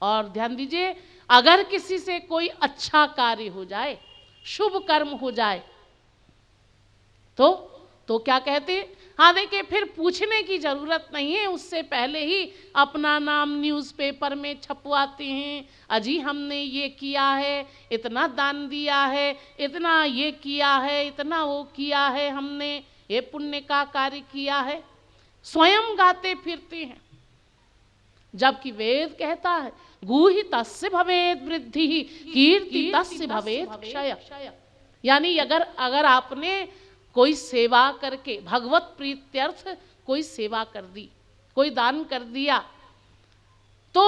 और ध्यान दीजिए, अगर किसी से कोई अच्छा कार्य हो जाए, शुभ कर्म हो जाए, तो क्या कहते, हाँ देखिए, फिर पूछने की जरूरत नहीं है, उससे पहले ही अपना नाम न्यूज़पेपर में छपवाते हैं, अजी हमने ये किया है, इतना दान दिया है, इतना ये किया है, इतना वो किया है, हमने ये पुण्य का कार्य किया है, स्वयं गाते फिरते हैं। जबकि वेद कहता है गूहि तस्य भवेद वृद्धि कीर्ति तस्य भवेद क्षय। यानी अगर आपने कोई सेवा करके भगवत प्रीत्यर्थ कोई सेवा कर दी, कोई दान कर दिया, तो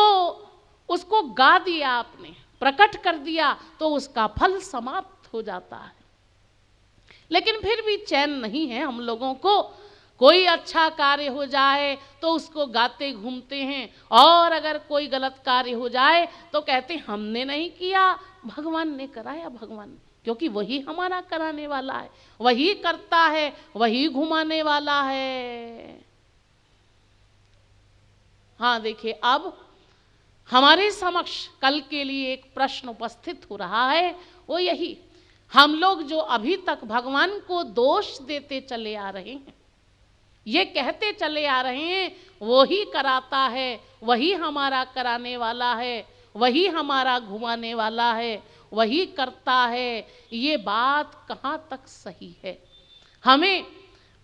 उसको गा दिया आपने, प्रकट कर दिया, तो उसका फल समाप्त हो जाता है। लेकिन फिर भी चैन नहीं है हम लोगों को। कोई अच्छा कार्य हो जाए तो उसको गाते घूमते हैं, और अगर कोई गलत कार्य हो जाए तो कहते हैं हमने नहीं किया, भगवान ने कराया, भगवान ने, क्योंकि वही हमारा कराने वाला है, वही करता है, वही घुमाने वाला है। हाँ देखिए, अब हमारे समक्ष कल के लिए एक प्रश्न उपस्थित हो रहा है, वो यही, हम लोग जो अभी तक भगवान को दोष देते चले आ रहे हैं, ये कहते चले आ रहे हैं वो ही कराता है, वही हमारा कराने वाला है, वही हमारा घुमाने वाला है, वही करता है, ये बात कहाँ तक सही है? हमें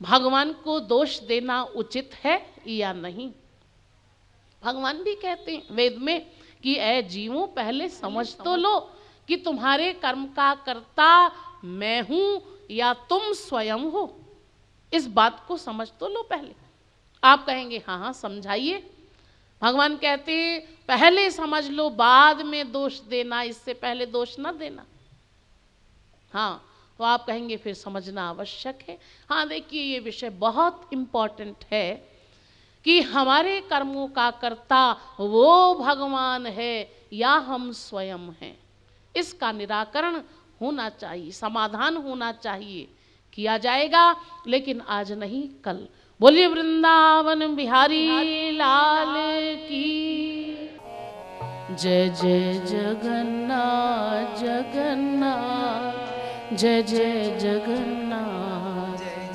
भगवान को दोष देना उचित है या नहीं? भगवान भी कहते हैं वेद में कि ऐ जीवों, पहले समझ तो लो कि तुम्हारे कर्म का कर्ता मैं हूं या तुम स्वयं हो। इस बात को समझ तो लो पहले। आप कहेंगे हाँ हाँ समझाइए। भगवान कहते हैं पहले समझ लो, बाद में दोष देना, इससे पहले दोष न देना। हाँ, तो आप कहेंगे फिर समझना आवश्यक है। हाँ देखिए, ये विषय बहुत इम्पोर्टेंट है कि हमारे कर्मों का कर्ता वो भगवान है या हम स्वयं हैं। इसका निराकरण होना चाहिए, समाधान होना चाहिए, किया जाएगा, लेकिन आज नहीं कल। बोलिए वृंदावन बिहारी लाल की जय। जय जगन्नाथ जगन्नाथ, जय जय जगन्नाथ, जय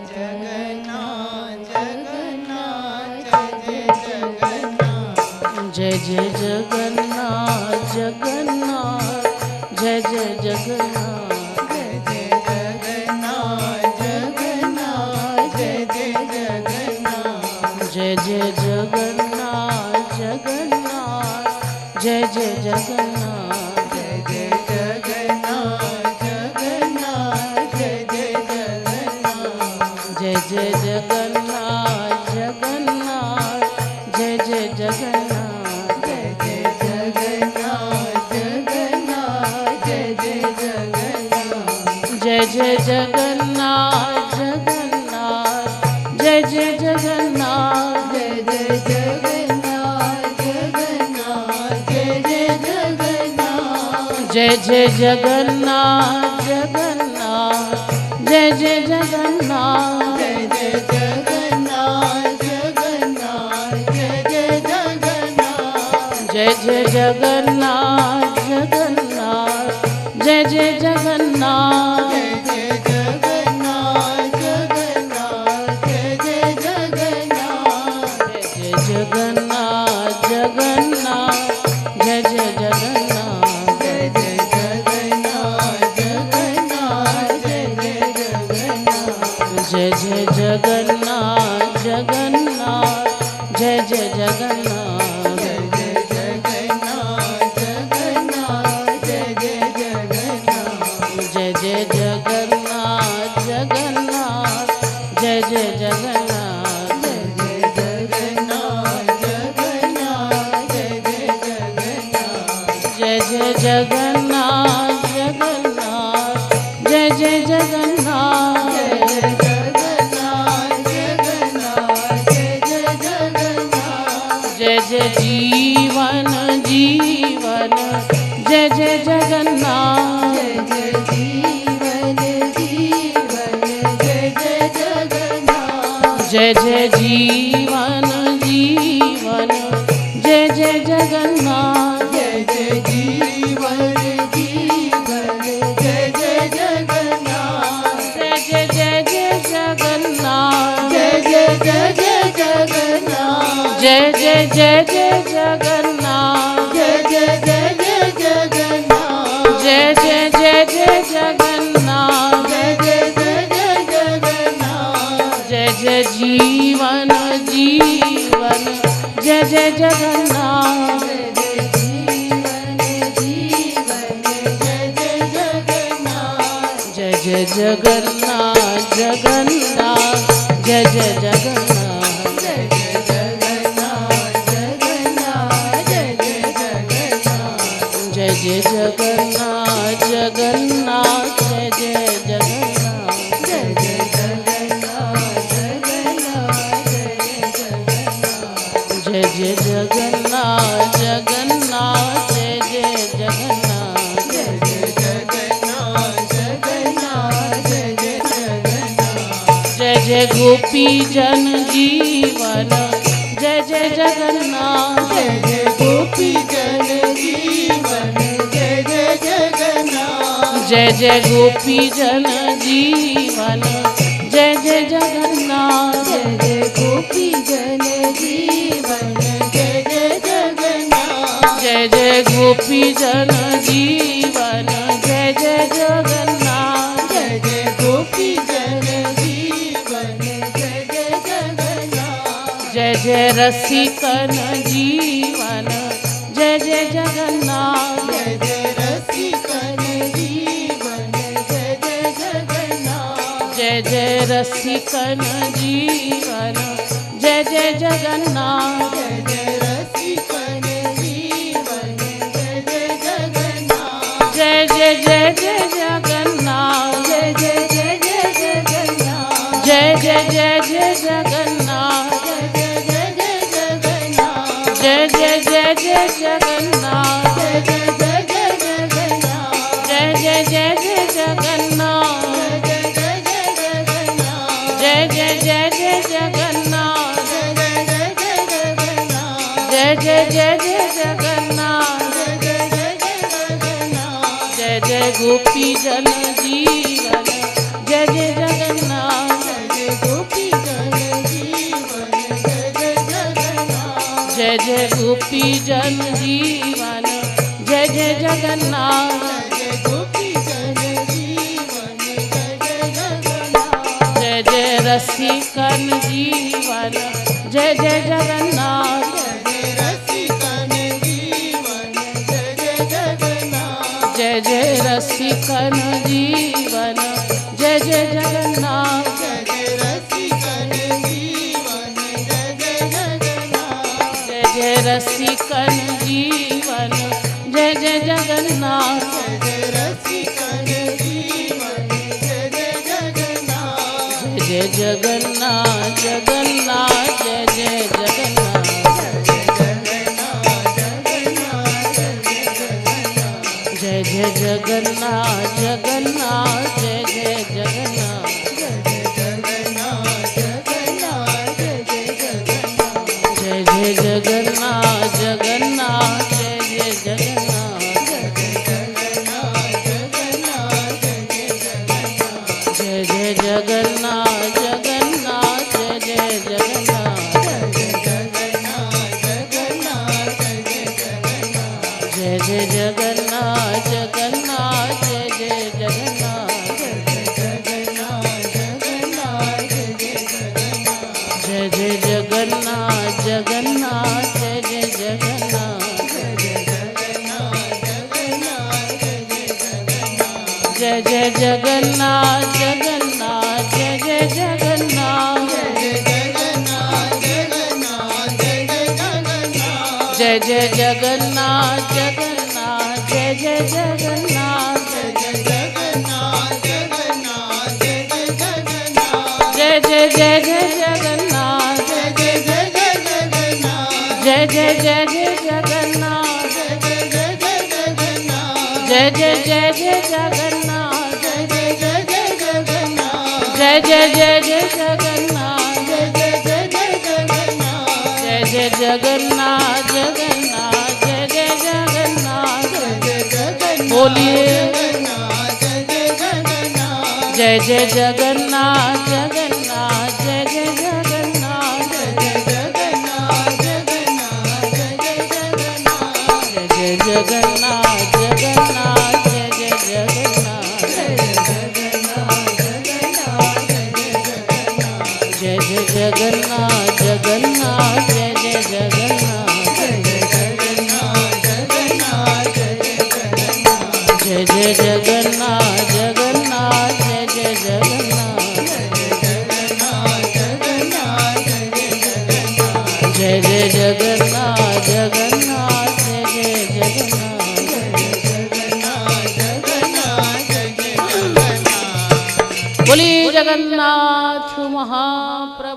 जगन्नाथ जगन्नाथ, जय जय जगन्नाथ जगन्नाथ, जय जय जगन्नाथ, जय जय जगन्नाथ जगन्नाथ, जय जय जगन्नाथ, जय जगन्नाथ जगन्नाथ, जय जय जय जगन्नाथ जगन्नाथ, जय जय जगन्नाथ, जय जगन्नाथ जगन्नाथ, जय जय जगन्नाथ, जय जय जगन्नाथ जगन्नाथ, जय जय जगन्नाथ, जय जय जगन्नाथ जगन्नाथ, जय जय जगन्नाथ, जगन्नाथ जगन्नाथ, जय जय जगन्नाथ, जय जय जगन्नाथ जगन्नाथ, जय जय जगन्नाथ, जय जय जगन्नाथ जगन्नाथ, जय जय जगन्नाथ, जय जय जगन्नाथ जगन्नाथ, जय जय जगन्नाथ, जय जय जीवन जीवन, जय जय जीवन जीवन जय जय जगन्नाथ जय जय जीवन जीवन जय जय जगन्नाथ जय जय जय जय जगन्नाथ जय जय जय जय जगन्नाथ जय जय जय जय जगन्नाथ जय जय जय जय जगन्नाथ जय जय जय जय जगन्नाथ जय जय जय जय जगन्नाथ जय जय जीवन जीवन जय जय जगन्नाथ जय जय जीवन जीवन जय जय जगन्नाथ जय जय जगन्नाथ जगन्नाथ जय जय जगन्नाथ जय जय जगन्नाथ जगन्नाथ जय जय जगन्नाथ जय जय जगन्नाथ जगन्नाथ जय जय जगन्नाथ जय जय जगन्नाथ जगन्नाथ जय जय जगन्नाथ जय जय जगन्नाथ जगन्नाथ जय जय जगन्नाथ जय जय जगन्नाथ जगन्नाथ जय जय जगन्नाथ जय जय गोपी जन जीवन जय जय जगन्नाथ जय जय गोपी जन जीवन जय जय जगन्नाथ जय जय गोपी जन जीवन जय जय जगन्नाथ जय जय गोपी जन जीवन जय जय जगन्नाथ जय जय गोपी जन जीवन जय जय जगन्नाथ जय जय गोपी जन जीवन जय जय जगन्नाथ जय जय रसिकन जीवन जय जय जगन्नाथ जय जय रसिकन जीवन जय जय जगन्नाथ जय जय रसिकन जीवन जय जय जगन्नाथ जय जय रसिकन जीवन जय जय जगन्नाथ जय जय जय जय जगन्नाथ जय जय जय जय जगन्नाथ जय जय जय जय जगन्नाथ जय जय जय जय जगन्नाथ जय जय जय जय जगन्नाथ जय जय जय जय जगन्नाथ जय जय जय जय जगन्नाथ जय जय जय जय जगन्नाथ जय जय जय जय जगन्नाथ जय जय जय जय जगन्नाथ जय जय जय जय जगन्नाथ जय जय जय जय जगन्नाथ जय जय गोपी जन जीवन जय जय जगन्नाथ जय जय गोपी जन जीवन जय जय जगन्नाथ जय जय गोपी जन जीवन जय जय जगन्नाथ जय जय गोपी जन जीवन जय जय जगन्नाथ जय जय रसिकन जीवन जय जय जगन्नाथ जय जय रसिकन जीवन जय जय जगन्नाथ जय जय रसिकन जीवन जय जय जगन्नाथ जय जय रसिकन जीवन जय जय जगन्नाथ जय जय रसिकन जीवन जय जय जगन्नाथ जय जय रसिकन जीवन जय जय जगन्नाथ जय जय जगन्नाथ जगन्नाथ जय जय जगन्नाथ जय जय जगन्नाथ जगन्नाथ जय जय जगन्नाथ जय जय जगन्नाथ जगन्नाथ जय जय जगन्नाथ जय जय जगन्नाथ जगन्नाथ जय जय जगन्नाथ जय जय जगन्नाथ जगन्नाथ जय जय जगन्नाथ जय जय जगन्नाथ जगन्नाथ जय जय जगन्नाथ जय जय जगन्नाथ जगन्नाथ जय जय जगन्नाथ जय जय जगन्नाथ जगन्नाथ जय जय जगन्नाथ जय जय जय जय जगन्नाथ जय जय जय जय जगन्नाथ जय जय जय जय जगन्नाथ जय जय जय जगन्नाथ जय जय जय जय जगन्नाथ जय जय जय जगन्नाथ जगन्नाथ जय जय जगन्नाथ बोलिए जय जय जगन्नाथ जगन्नाथ जय जय जगन्नाथ जय जय जगन्नाथ जगन्नाथ जय जय जगन्नाथ जय जय जगन्नाथ जगन्नाथ जय जय जगन्नाथ जय जय जगन्नाथ जगन्नाथ जय जय जगन्नाथ जय जय जगन्नाथ जगन्नाथ जय जय जगन्नाथ बोलिए जगन्नाथ महाप्रभु